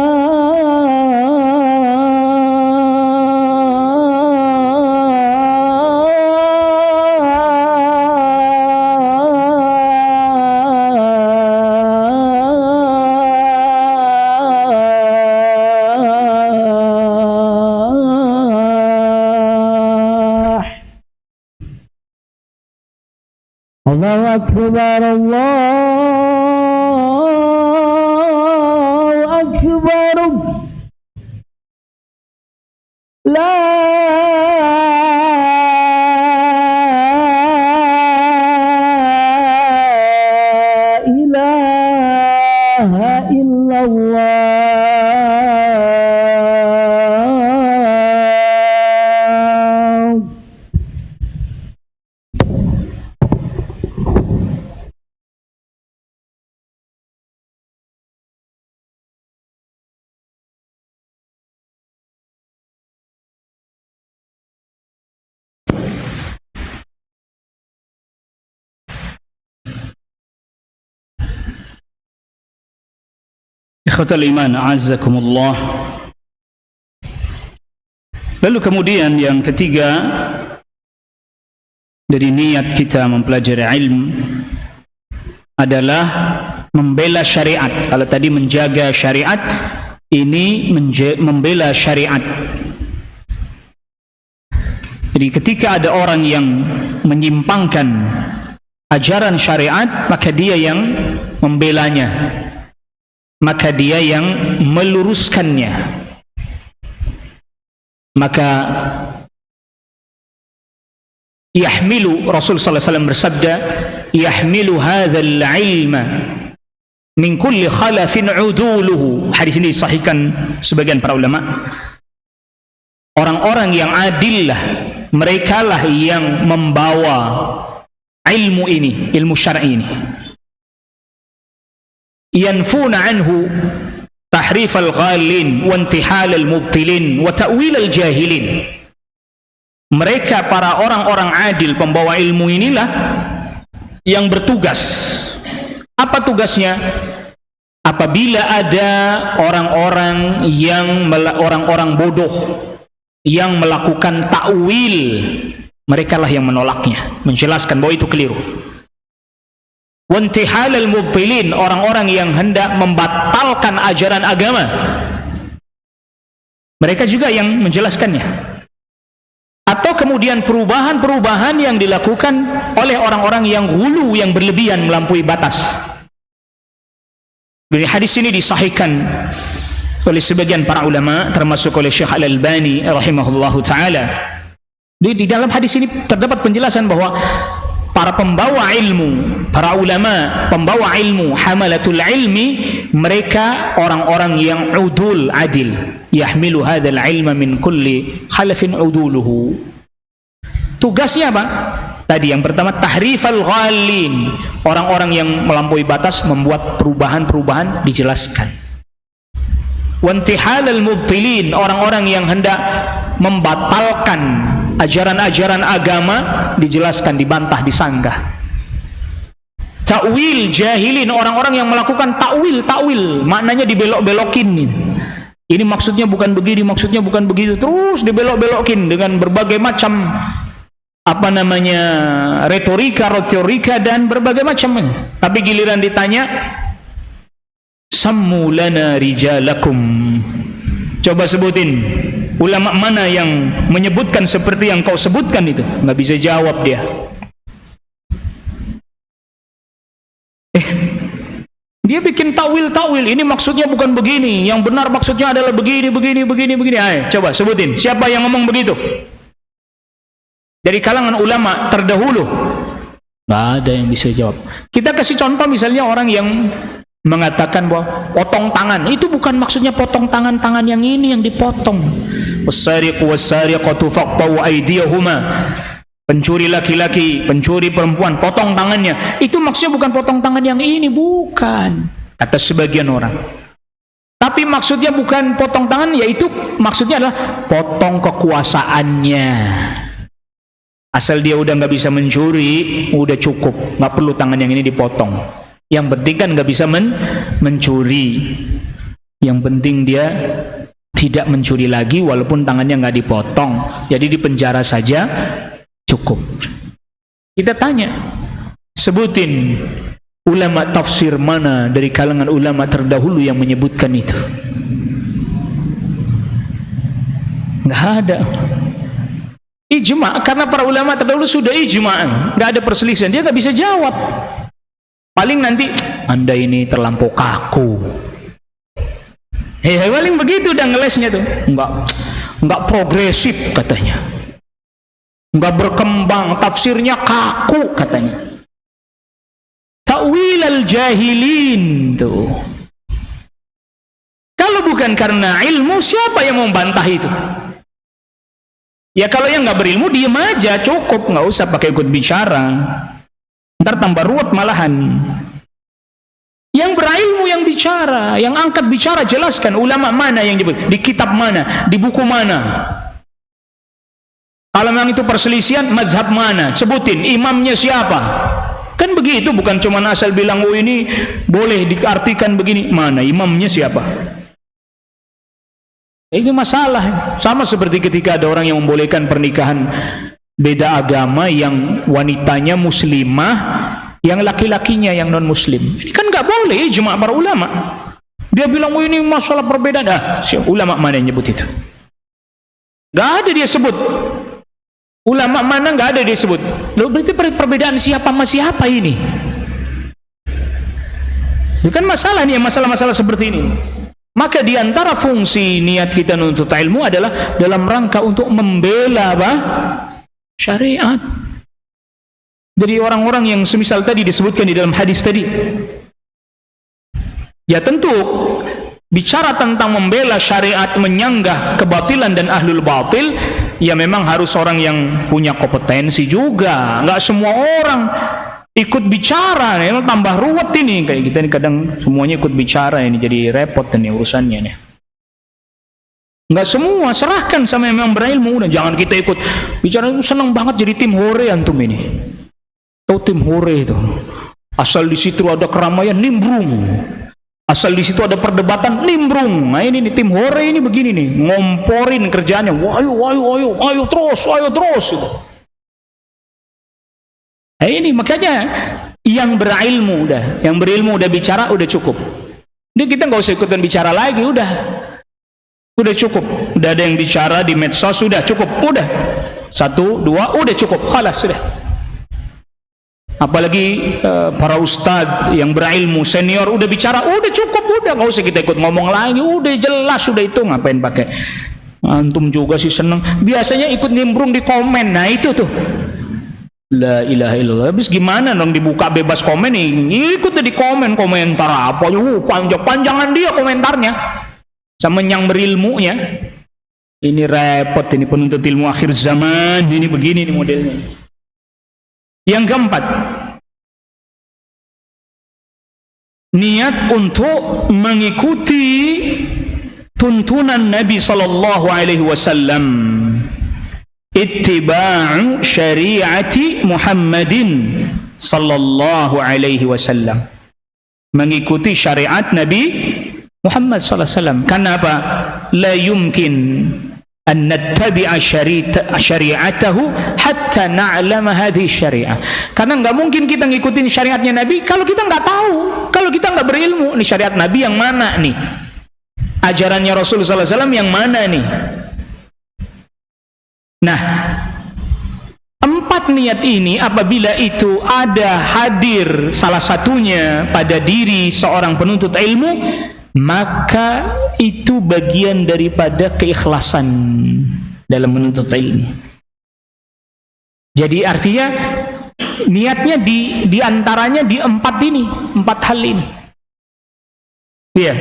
Allahu Akbar, Allahu Akbar. La ilaha illallah. Ikhwatal iman, a'azzakumullah. Lalu kemudian yang ketiga dari niat kita mempelajari ilmu adalah membela syariat. Kalau tadi menjaga syariat, ini membela syariat. Jadi ketika ada orang yang menyimpangkan ajaran syariat, maka dia yang membelanya, maka dia yang meluruskannya. Maka yahmilu, Rasul sallallahu alaihi wasallam bersabda, yahmilu hadzal ilma min kulli khalafin uduluhu. Hadis ini disahihkan sebagian para ulama. Orang-orang yang adil lah, mereka lah yang membawa ilmu ini, ilmu syar'i ini. Yanfuna anhu tahrif al-ghalin wa intihal al-mubtilin wa ta'wil al-jahilin. Mereka para orang-orang adil pembawa ilmu inilah yang bertugas. Apa tugasnya? Apabila ada orang-orang bodoh yang melakukan takwil, merekalah yang menolaknya, menjelaskan bahwa itu keliru. Wantihal al-mubtilin, orang-orang yang hendak membatalkan ajaran agama, mereka juga yang menjelaskannya. Atau kemudian perubahan-perubahan yang dilakukan oleh orang-orang yang ghulu, yang berlebihan melampaui batas. Dari hadis ini disahihkan oleh sebagian para ulama, termasuk oleh Syekh Al-Albani rahimahullahu taala. Di dalam hadis ini terdapat penjelasan bahwa para pembawa ilmu, para ulama pembawa ilmu, hamalatul ilmi, mereka orang-orang yang udul, adil. Yahmilu hadzal ilma min kulli khalafin uduluhu. Tugasnya apa? Tadi yang pertama, tahrifal ghalin, orang-orang yang melampaui batas, membuat perubahan-perubahan, dijelaskan. Wantihal al-mubtilin, orang-orang yang hendak membatalkan ajaran-ajaran agama, dijelaskan, dibantah, disanggah. Ta'wil jahilin, orang-orang yang melakukan takwil, maknanya dibelok-belokin. Ini maksudnya bukan begini, maksudnya bukan begitu, terus dibelok-belokin dengan berbagai macam retorika dan berbagai macam. Tapi giliran ditanya, sammu lana rijalakum, coba sebutin ulama mana yang menyebutkan seperti yang kau sebutkan itu. Nggak bisa jawab dia. Dia bikin takwil, ini maksudnya bukan begini, yang benar maksudnya adalah begini. Ayo, coba sebutin siapa yang ngomong begitu dari kalangan ulama terdahulu. Nggak ada yang bisa jawab. Kita kasih contoh, misalnya orang yang mengatakan bahwa potong tangan itu bukan maksudnya potong tangan yang ini yang dipotong. Wasariqu wasariqatu faqta'u aydiyahuma, pencuri laki-laki, pencuri perempuan, potong tangannya. Itu maksudnya bukan potong tangan yang ini, bukan, kata sebagian orang. Tapi maksudnya bukan potong tangan, yaitu maksudnya adalah potong kekuasaannya. Asal dia udah nggak bisa mencuri, udah cukup, nggak perlu tangan yang ini dipotong. Yang penting kan nggak bisa mencuri. Yang penting dia tidak mencuri lagi walaupun tangannya nggak dipotong. Jadi di penjara saja cukup. Kita tanya, sebutin ulama tafsir mana dari kalangan ulama terdahulu yang menyebutkan itu. Nggak ada. Ijma', karena para ulama terdahulu sudah ijma', nggak ada perselisihan. Dia nggak bisa jawab. Paling nanti, Anda ini terlampau kaku. Paling begitu udah ngelesnya tuh. Enggak progresif katanya. Enggak berkembang, tafsirnya kaku katanya. Ta'wil al-jahilin tuh. Kalau bukan karena ilmu, siapa yang membantah itu? Ya kalau yang enggak berilmu, diem aja, cukup, enggak usah pakai ikut bicara. Ntar tambah ruwet malahan. Yang berilmu yang bicara, yang angkat bicara, jelaskan ulama mana yang disebut, di kitab mana, di buku mana. Kalau memang itu perselisihan, mazhab mana, sebutin imamnya siapa. Kan begitu, bukan cuma asal bilang oh ini boleh diartikan begini, mana imamnya siapa. Ini masalah. Sama seperti ketika ada orang yang membolehkan pernikahan beda agama, yang wanitanya muslimah, yang laki-lakinya yang non muslim. Ini kan nggak boleh, ijma' para ulama. Dia bilang oh ini masalah perbedaan. Ulama mana yang nyebut itu? Nggak ada dia sebut. Ulama mana nggak ada dia sebut. Lalu berarti perbedaan siapa sama siapa ini? Itu kan masalah nih, masalah-masalah seperti ini. Maka diantara fungsi niat kita menuntut ilmu adalah dalam rangka untuk membela apa? Syariat. Jadi orang-orang yang semisal tadi disebutkan di dalam hadis tadi, ya tentu bicara tentang membela syariat, menyanggah kebatilan dan ahlul batil, ya memang harus orang yang punya kompetensi juga. Nggak semua orang ikut bicara, memang tambah ruwet ini. Kayak kita ini kadang semuanya ikut bicara, ini jadi repot ini urusannya nih. Nggak semua, serahkan sama yang memang berilmu. Dan jangan kita ikut bicara. Senang banget jadi tim hore antum ini. Tahu tim hore itu? Asal di situ ada keramaian, nimbrung. Asal di situ ada perdebatan, nimbrung. Nah ini nih, tim hore ini begini nih, ngomporin kerjaannya. Ayo terus gitu. Nah ini makanya yang berilmu udah bicara udah cukup. Jadi kita nggak usah ikutan bicara lagi, udah cukup. Udah ada yang bicara di medsos, sudah cukup, udah 1, 2, udah cukup, khalas sudah. Apalagi para ustadz yang berilmu senior udah bicara, udah cukup, udah nggak usah kita ikut ngomong lagi, udah jelas, udah itu ngapain pakai. Antum juga sih seneng, biasanya ikut nimbrung di komen. Nah itu tuh, la ilaha illallah. Habis gimana dong dibuka bebas komen nih, ikut di komen, komentar apa, panjang-panjangan dia komentarnya sama yang berilmunya. Ini repot, ini penuntut ilmu akhir zaman, ini begini nih modelnya. Yang keempat, niat untuk mengikuti tuntunan Nabi sallallahu alaihi wasallam, ittiba'u syariati Muhammadin sallallahu alaihi wasallam, mengikuti syariat Nabi Muhammad sallallahu alaihi wasallam. Kenapa? La yumkin an nattabi'a syari'atahu hatta na'lama hadhihi syari'ah. Karena nggak mungkin kita ngikutin syariatnya Nabi kalau kita nggak tahu, kalau kita nggak berilmu nih syariat Nabi yang mana nih, ajarannya Rasul sallallahu alaihi wasallam yang mana nih. Nah, 4 niat ini apabila itu ada hadir salah satunya pada diri seorang penuntut ilmu, maka itu bagian daripada keikhlasan dalam menuntut ilmu. Jadi artinya niatnya di antaranya di 4 hal ini. Iya.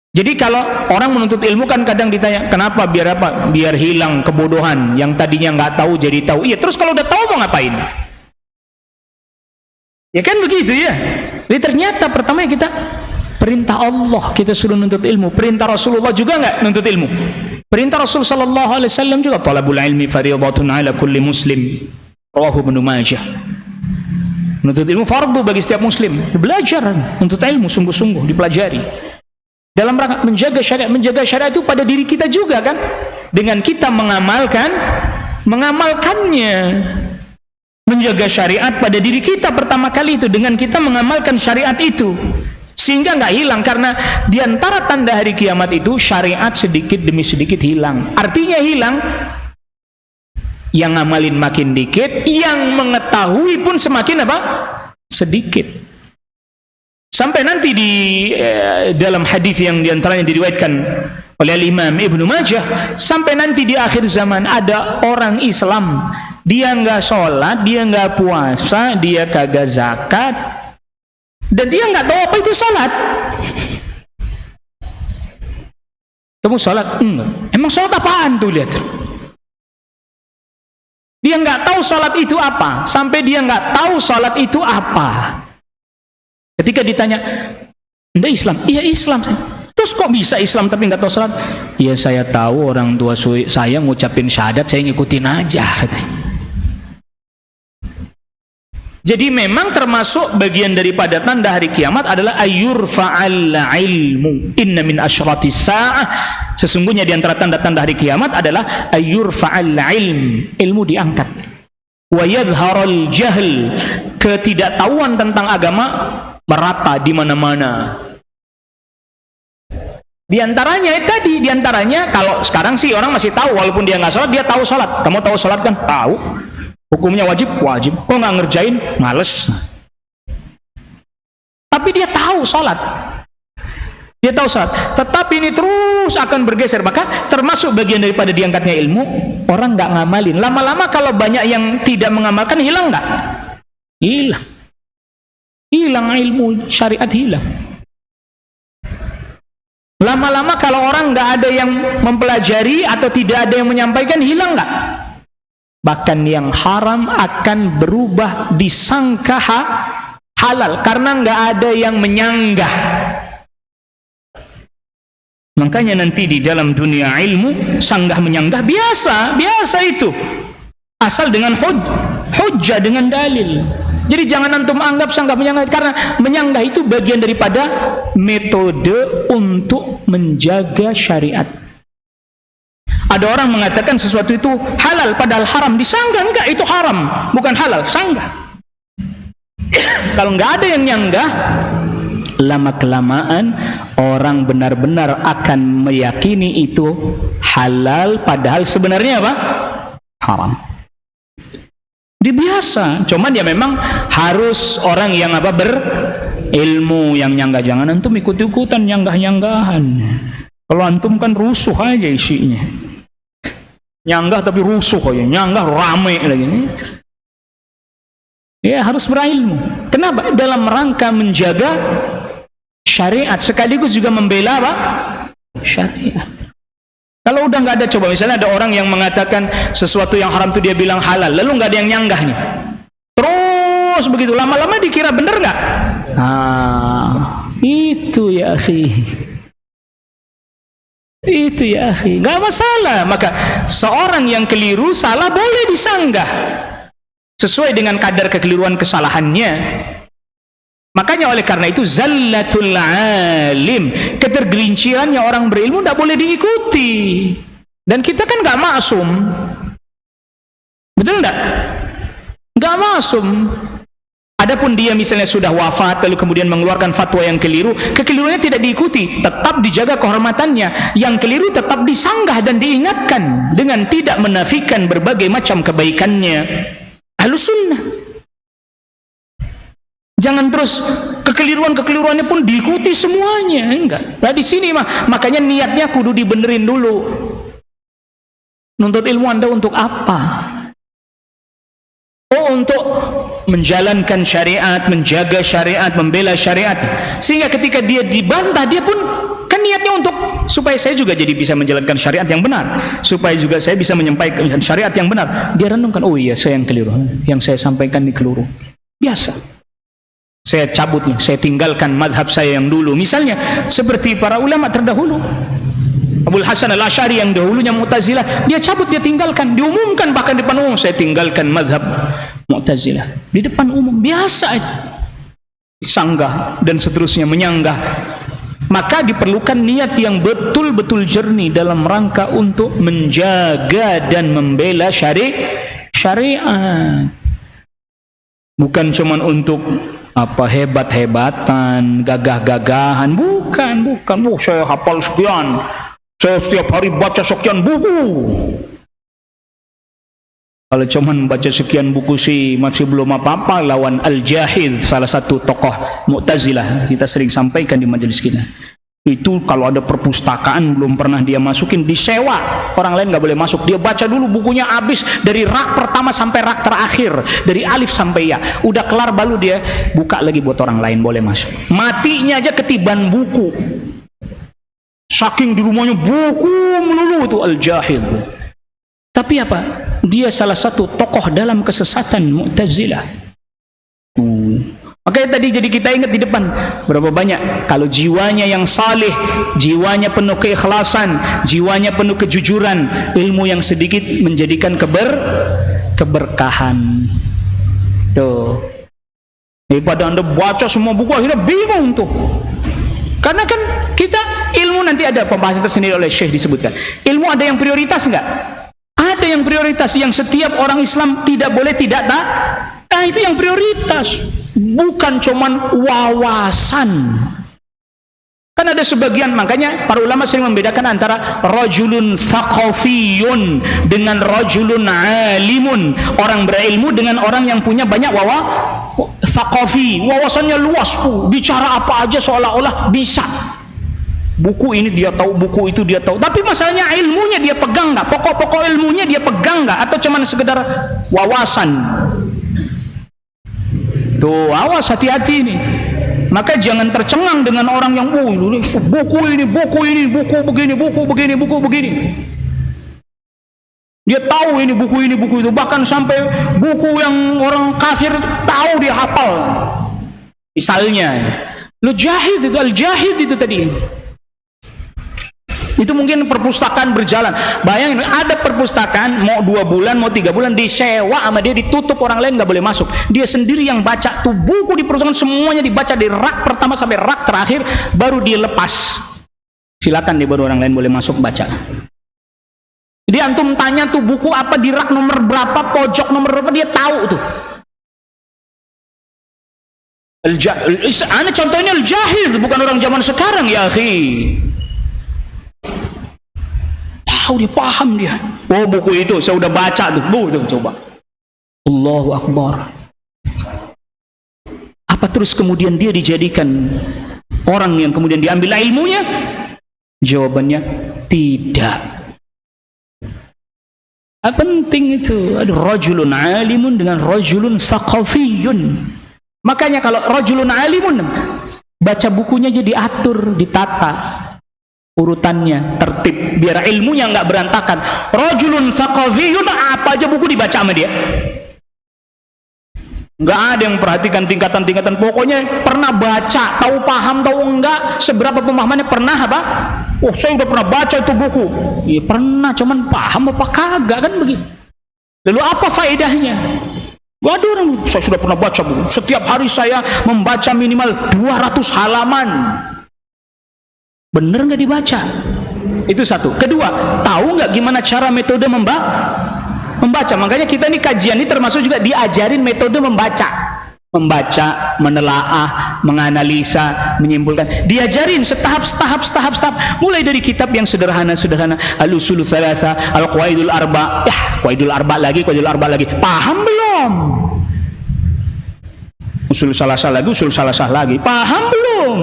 Jadi kalau orang menuntut ilmu kan kadang ditanya, kenapa? Biar apa? Biar hilang kebodohan, yang tadinya nggak tahu jadi tahu. Iya, terus kalau udah tahu mau ngapain? Ya kan begitu ya. Jadi ternyata pertama kita perintah Allah kita suruh nuntut ilmu, perintah Rasulullah juga nggak nuntut ilmu. Perintah Rasul sallallahu alaihi wasallam juga, talabul ilmi fardhatun ala kulli muslim, rawahu Ibnu Majah. Nuntut ilmu fardu bagi setiap muslim. Belajar nuntut ilmu sungguh-sungguh, dipelajari. Dalam rangka menjaga syariat itu pada diri kita juga kan, dengan kita mengamalkannya. Menjaga syariat pada diri kita pertama kali itu dengan kita mengamalkan syariat itu, sehingga nggak hilang. Karena diantara tanda hari kiamat itu syariat sedikit demi sedikit hilang. Artinya hilang, yang ngamalin makin dikit, yang mengetahui pun semakin apa? Sedikit. Sampai nanti di dalam hadis yang diantaranya diriwayatkan oleh Imam Ibnu Majah, sampai nanti di akhir zaman ada orang Islam, dia nggak sholat, dia nggak puasa, dia kagak zakat, dan dia nggak tahu apa itu sholat. Kamu sholat? Emang sholat apaan tuh, lihat. Dia nggak tahu sholat itu apa, sampai dia nggak tahu sholat itu apa. Ketika ditanya, Anda Islam? Iya Islam. Terus kok bisa Islam tapi nggak tahu sholat? Iya saya tahu orang tua saya ngucapin syahadat, saya ngikutin aja. Jadi memang termasuk bagian daripada tanda hari kiamat adalah ayyurfa'al ilmu. Inna min asyratis sa'ah. Sesungguhnya di antara tanda-tanda hari kiamat adalah ayyurfa'al ilmu diangkat. Wa yadhharal jahl, ketidaktahuan tentang agama merata di mana-mana. Di antaranya kalau sekarang sih orang masih tahu, walaupun dia nggak sholat, dia tahu sholat. Kamu tahu sholat kan? Tahu. Hukumnya wajib. Kok nggak ngerjain? Males. Tapi dia tahu sholat. Tetapi ini terus akan bergeser. Maka termasuk bagian daripada diangkatnya ilmu, orang nggak ngamalin. Lama-lama kalau banyak yang tidak mengamalkan, hilang nggak? Hilang ilmu syariat, hilang. Lama-lama kalau orang nggak ada yang mempelajari atau tidak ada yang menyampaikan, hilang nggak? Bahkan yang haram akan berubah disangka halal karena nggak ada yang menyanggah. Makanya nanti di dalam dunia ilmu sanggah menyanggah biasa itu, asal dengan hujjah, dengan dalil. Jadi jangan antum anggap sanggah menyanggah, karena menyanggah itu bagian daripada metode untuk menjaga syariat. Ada orang mengatakan sesuatu itu halal padahal haram, disanggah. Enggak, itu haram, bukan halal, sanggah. Kalau nggak ada yang nyanggah, lama-kelamaan orang benar-benar akan meyakini itu halal padahal sebenarnya apa? Haram. Dia biasa, cuman dia memang harus orang yang apa, berilmu, yang nyanggah. Jangan antum ikut-ikutan nyanggah-nyanggahan. Kalau antum kan rusuh aja isinya. Nyanggah tapi rusuh aja, nyanggah rame lagi. Ya harus berilmu. Kenapa? Dalam rangka menjaga syariat, sekaligus juga membela apa? Syariat. Kalau udah nggak ada, coba misalnya ada orang yang mengatakan sesuatu yang haram itu dia bilang halal, lalu nggak ada yang nyanggah nih, terus begitu lama-lama dikira bener nggak? Itu ya akhi, itu ya akhi, nggak masalah. Maka seorang yang keliru, salah, boleh disanggah sesuai dengan kadar kekeliruan kesalahannya. Makanya oleh karena itu zallatul alim, ketergelincirannya orang berilmu tidak boleh diikuti. Dan kita kan nggak maksum, betul nggak? Nggak maksum. Adapun dia misalnya sudah wafat lalu kemudian mengeluarkan fatwa yang keliru, kekeliruannya tidak diikuti, tetap dijaga kehormatannya. Yang keliru tetap disanggah dan diingatkan dengan tidak menafikan berbagai macam kebaikannya. Ahlus sunnah. Jangan terus kekeliruannya pun diikuti semuanya, enggak. Nah di sini makanya niatnya kudu dibenerin dulu. Nuntut ilmu Anda untuk apa? Oh, untuk menjalankan syariat, menjaga syariat, membela syariat. Sehingga ketika dia dibantah, dia pun kan niatnya untuk supaya saya juga jadi bisa menjalankan syariat yang benar, supaya juga saya bisa menyampaikan syariat yang benar. Dia renungkan, oh iya saya yang keliru, yang saya sampaikan ini keliru. Biasa. Saya cabut nih, saya tinggalkan madhab saya yang dulu. Misalnya seperti para ulama terdahulu, Abul Hasan Al-Asy'ari yang dahulunya Mu'tazilah, dia cabut, dia tinggalkan, diumumkan bahkan di depan umum, saya tinggalkan madhab Mu'tazilah di depan umum, biasa aja, disanggah dan seterusnya, menyanggah. Maka diperlukan niat yang betul-betul jernih dalam rangka untuk menjaga dan membela syariat, bukan cuman untuk apa hebat-hebatan, gagah-gagahan, bukan. Oh, saya hafal sekian, saya setiap hari baca sekian buku. Kalau cuman baca sekian buku sih masih belum apa-apa lawan Al-Jahiz, salah satu tokoh Mu'tazilah. Kita sering sampaikan di majelis kita. Itu kalau ada perpustakaan belum pernah dia masukin, disewa, orang lain nggak boleh masuk. Dia baca dulu bukunya habis dari rak pertama sampai rak terakhir, dari alif sampai ya. Udah kelar baru dia buka lagi buat orang lain boleh masuk. Matinya aja ketiban buku, saking di rumahnya buku melulu itu Al-Jahiz. Tapi apa? Dia salah satu tokoh dalam kesesatan Mu'tazilah. Makanya tadi jadi kita ingat di depan, berapa banyak kalau jiwanya yang saleh, jiwanya penuh keikhlasan, jiwanya penuh kejujuran, ilmu yang sedikit menjadikan keberkahan. Tuh. Daripada Anda baca semua buku akhirnya bingung tuh. Karena kan kita ilmu nanti ada pembahasan tersendiri oleh Syekh disebutkan. Ilmu ada yang prioritas enggak? Ada yang prioritas yang setiap orang Islam tidak boleh tidak tak. Nah, itu yang prioritas. Bukan cuman wawasan. Kan ada sebagian, makanya para ulama sering membedakan antara rajulun thaqafiyun dengan rajulun alimun. Orang berilmu dengan orang yang punya banyak thaqafi, wawasannya luas, bicara apa aja seolah-olah bisa. Buku ini dia tahu, buku itu dia tahu. Tapi masalahnya ilmunya dia pegang nggak? Pokok-pokok ilmunya dia pegang nggak? Atau cuman sekedar wawasan? Tuh, awas, hati-hati ini. Maka jangan tercengang dengan orang yang buku ini, buku begini. Dia tahu ini, buku itu. Bahkan sampai buku yang orang kafir tahu dia hafal. Misalnya, Al-Jahid itu tadi. Itu mungkin perpustakaan berjalan. Bayangin, ada perpustakaan mau 2 bulan, mau 3 bulan disewa sama dia, ditutup, orang lain nggak boleh masuk. Dia sendiri yang baca tuh buku di perpustakaan, semuanya dibaca dari rak pertama sampai rak terakhir, baru dia lepas. Silakan dia, baru orang lain boleh masuk baca. Jadi antum tanya tuh buku apa di rak nomor berapa, pojok nomor berapa, dia tahu tuh. Contohnya Al-Jahid, bukan orang zaman sekarang ya akhi. Tahu dia, paham dia. Oh, buku itu saya udah baca tuh. Coba. Allahu Akbar. Apa terus kemudian dia dijadikan orang yang kemudian diambil ilmunya? Jawabannya tidak. Apa penting itu? Ada rajulun alimun dengan rajulun thaqafiyun. Makanya kalau rajulun alimun, baca bukunya jadi atur, ditata urutannya, tertib, biar ilmunya nggak berantakan. Rajulun thaqafiyun, apa aja buku dibaca sama dia. Nggak ada yang perhatikan tingkatan-tingkatan. Pokoknya pernah baca, tahu paham, tahu enggak, seberapa pemahamannya, pernah apa? Oh, saya udah pernah baca itu buku. Iya pernah, cuman paham apa kagak, kan begitu. Lalu apa faedahnya? Gak ada orang, saya sudah pernah baca buku. Setiap hari saya membaca minimal 200 halaman. Bener nggak dibaca? Itu satu. Kedua, tahu nggak gimana cara metode membaca? Makanya kita ini kajian ini termasuk juga diajarin metode membaca, menelaah, menganalisa, menyimpulkan. Diajarin setahap. Mulai dari kitab yang sederhana, Al-Usul Tsalatsa, Al-Qawaidul Arba. Qawaidul Arba lagi. Paham belum? Usul Salasah lagi. Paham belum?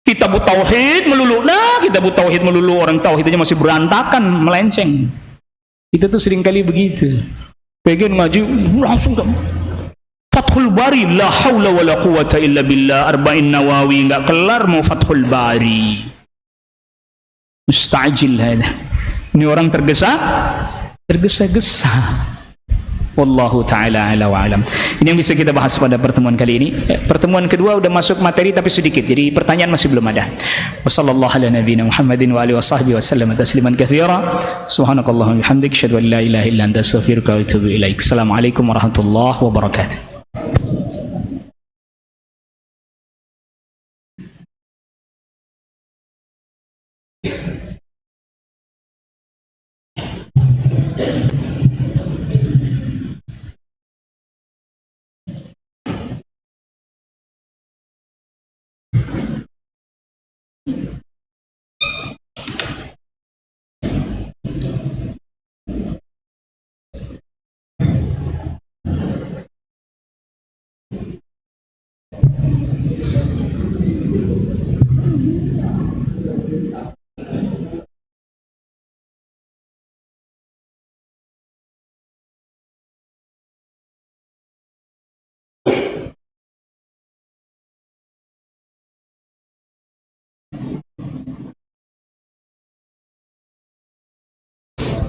Kitab Tauhid melulu. Orang tauhid aja masih berantakan, melenceng. Kita tuh seringkali begitu. Pengen ngaji langsung Fathul Bari, la haula wala quwata illa billah, Arba'in Nawawi enggak kelar mau Fathul Bari. Mustajil hada. Ini orang tergesa-gesa. Wallahu ta'ala ala wa alam. Ini yang bisa kita bahas pada pertemuan kali ini. Pertemuan kedua udah masuk materi tapi sedikit, jadi pertanyaan masih belum ada. Wassallallahu ala nabiyina Muhammadin wa alihi wasahbihi wasallam tasliman katsira. Subhanakallahumma bihamdik, asyhadu an la ilaha illa anta, astaghfiruka wa atubu ilaik. Assalamualaikum warahmatullahi wabarakatuh.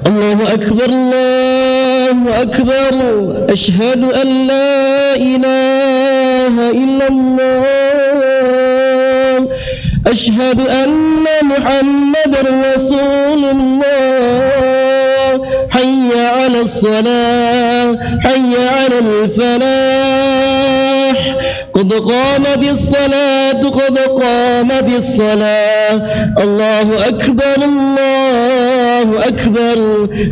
الله أكبر أشهد أن لا إله إلا الله أشهد أن محمد رسول الله حي على الصلاة حي على الفلاح قد قامت الصلاة الله أكبر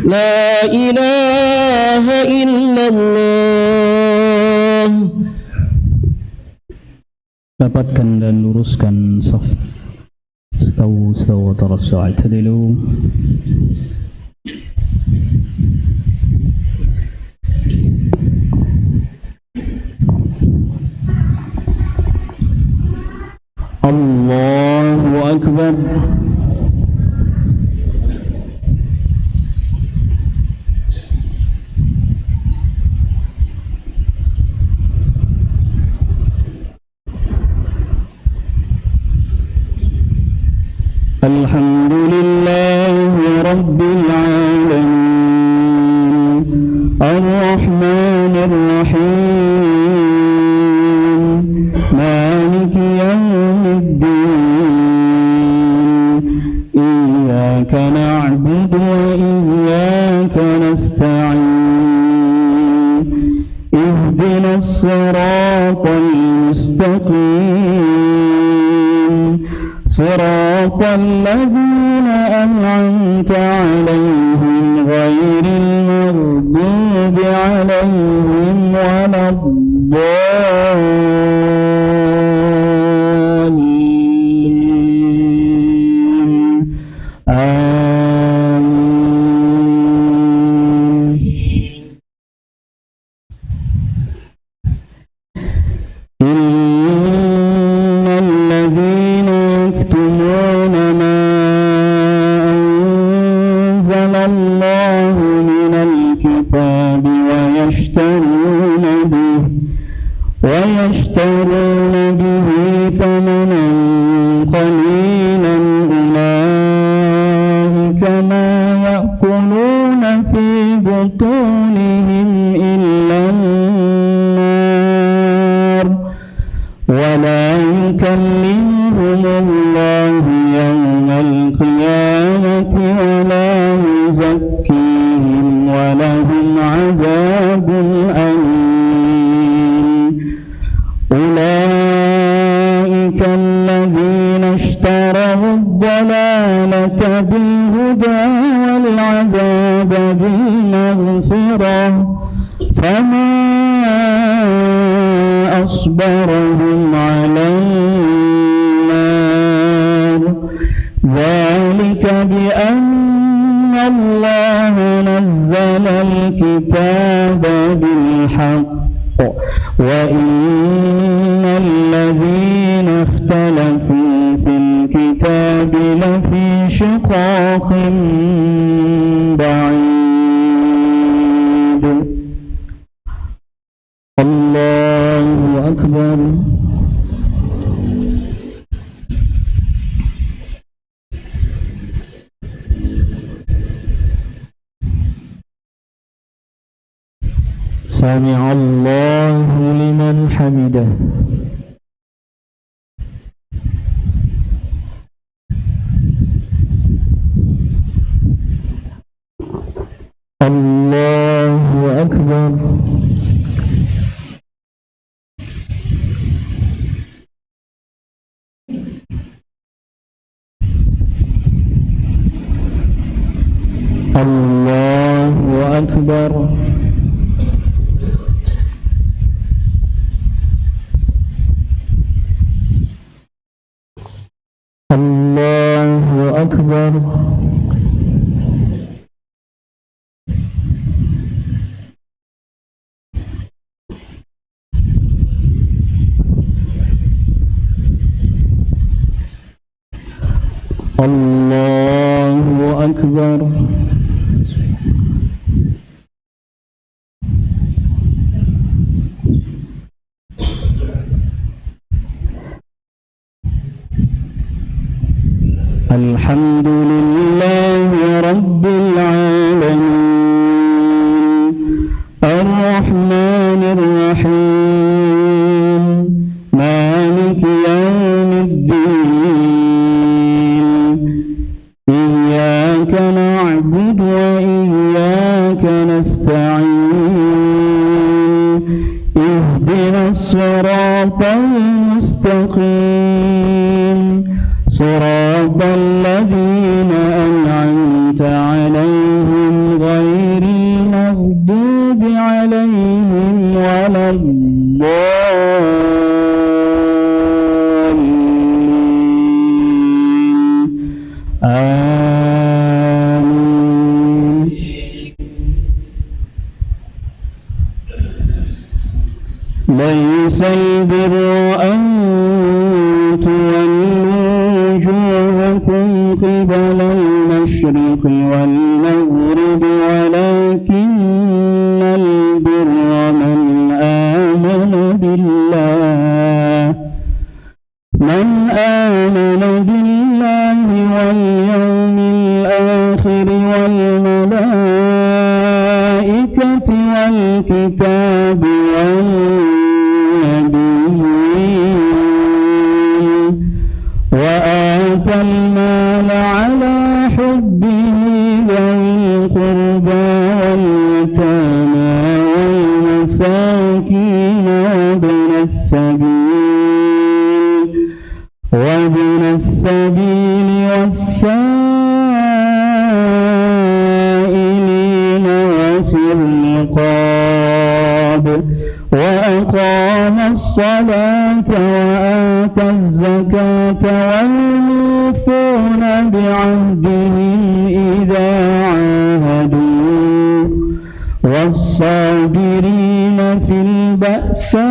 لا إله إلا الله. Rapatkan dan luruskan saf. Istawu wa tarassu i'tadilu. Allahu Akbar. Alhamdulillahi Rabbil Alamin Ar-Rahmanir Rahim Maliki Yawmiddin Iyyaka na'budu wa iyyaka nasta'in Ihdinas siratal mustaqim Siratal ladzina an'amta 'alaihim ghairil maghdubi 'alaihim waladdallin Amin Innal ladzina yaktumuna ma anzalallahu minal kitabi wa yashtaruna bihi thamanan qalilan ulaika ma ya'kuluna fi butunihim illa an-nar wa la yukallimuhum Allah yawmal qiyamati wa la yuzakkihim wa lahum 'adzabun alim أولئك الذين اشتروا الضلالة بالهدى والعذاب بالمغفرة فما أصبرهم على النار ذلك بأن الله نزل الكتاب بالحق وإن الذين اختلفوا في الكتاب لفي شقاق بعيد الله أكبر سمع الله لمن حمده الله أكبر الله أكبر الله أكبر الله أكبر الحمد لله رب العالمين الرحمن الرحيم مالك يوم الدين إياك نعبد وإياك نستعين اهدنا الصراط المستقيم صراط الذين أنعمت عليهم غير المغضوب عليهم ولا الضالين آمين ليس البر أن وجوهكم قبل المشرق والمغرب ولكن البر من آمن بالله من آمن بالله واليوم الآخر والملائكة والكتاب والنبيين وآتى المال على حبه ذوي القربى واليتامى والمساكين وابن السبيل والسائلين وفي الرقاب وأقام الصلاة وآتى الزكاة والموفون بعهدهم إذا عاهدوا والصابرين في البأساء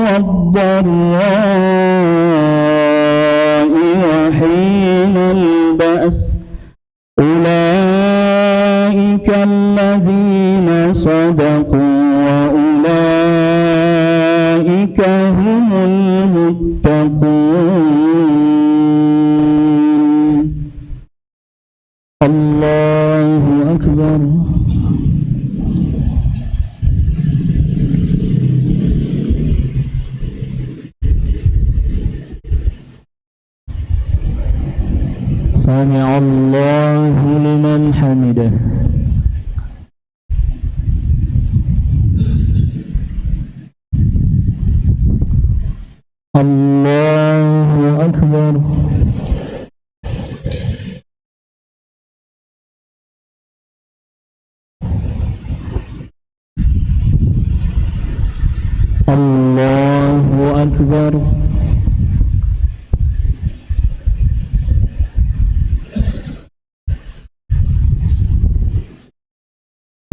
والضراء وحين البأس أولئك الذين صدقوا وأولئك هم المتقون. الله أكبر. سمع الله لمن حمده. الله أكبر. الله أكبر.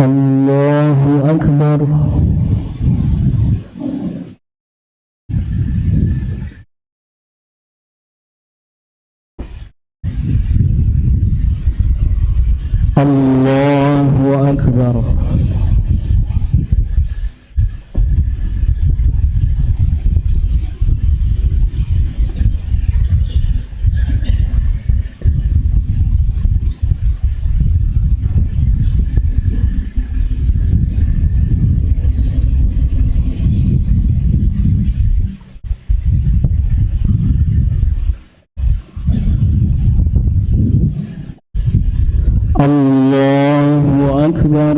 الله أكبر. الله أكبر. الله أكبر.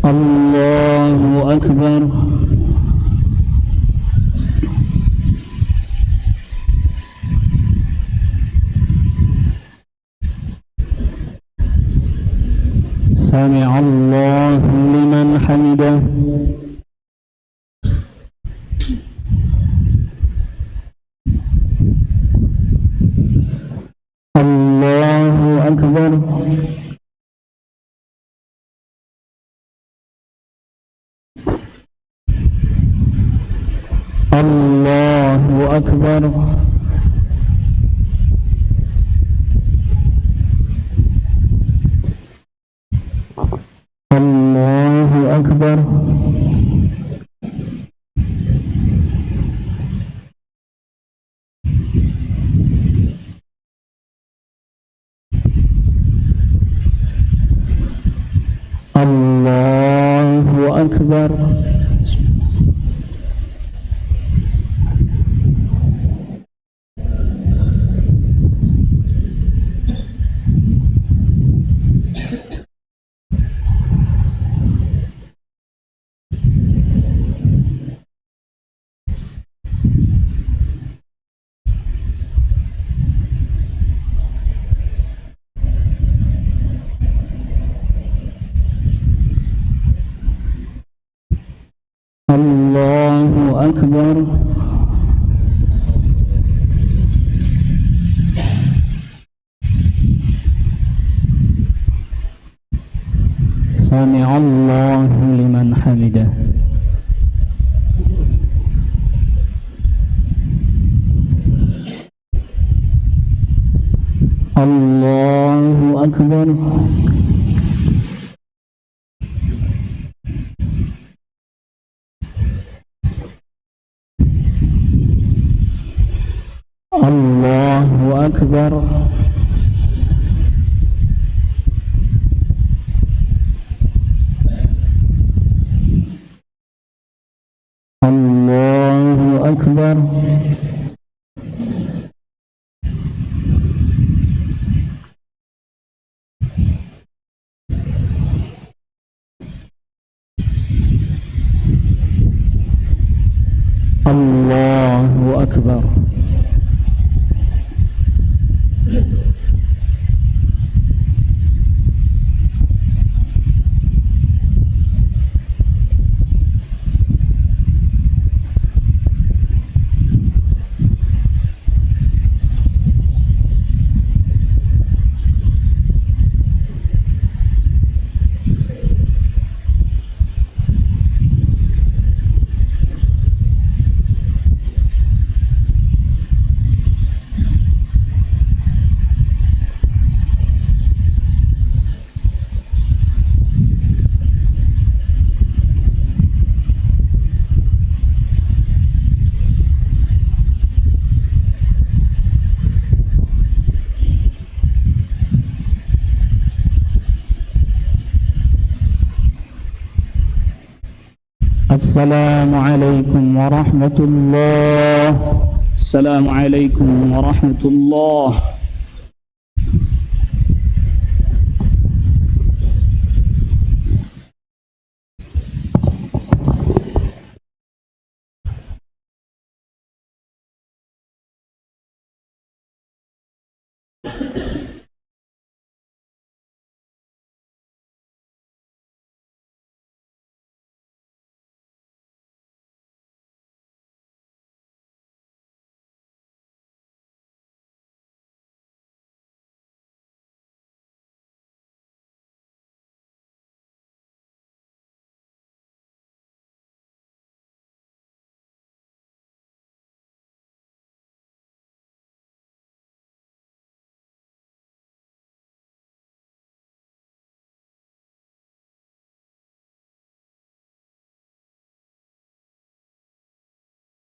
الله أكبر. سمع الله لمن حمده. الله أكبر. الله أكبر. الله أكبر. الله أكبر. Allahu Akbar. Sami'allahu liman hamidah. Allahu Akbar. Allahu Akbar. Allahu Akbar. Allahu Akbar. Assalamualaikum warahmatullahi wabarakatuh. Assalamualaikum warahmatullahi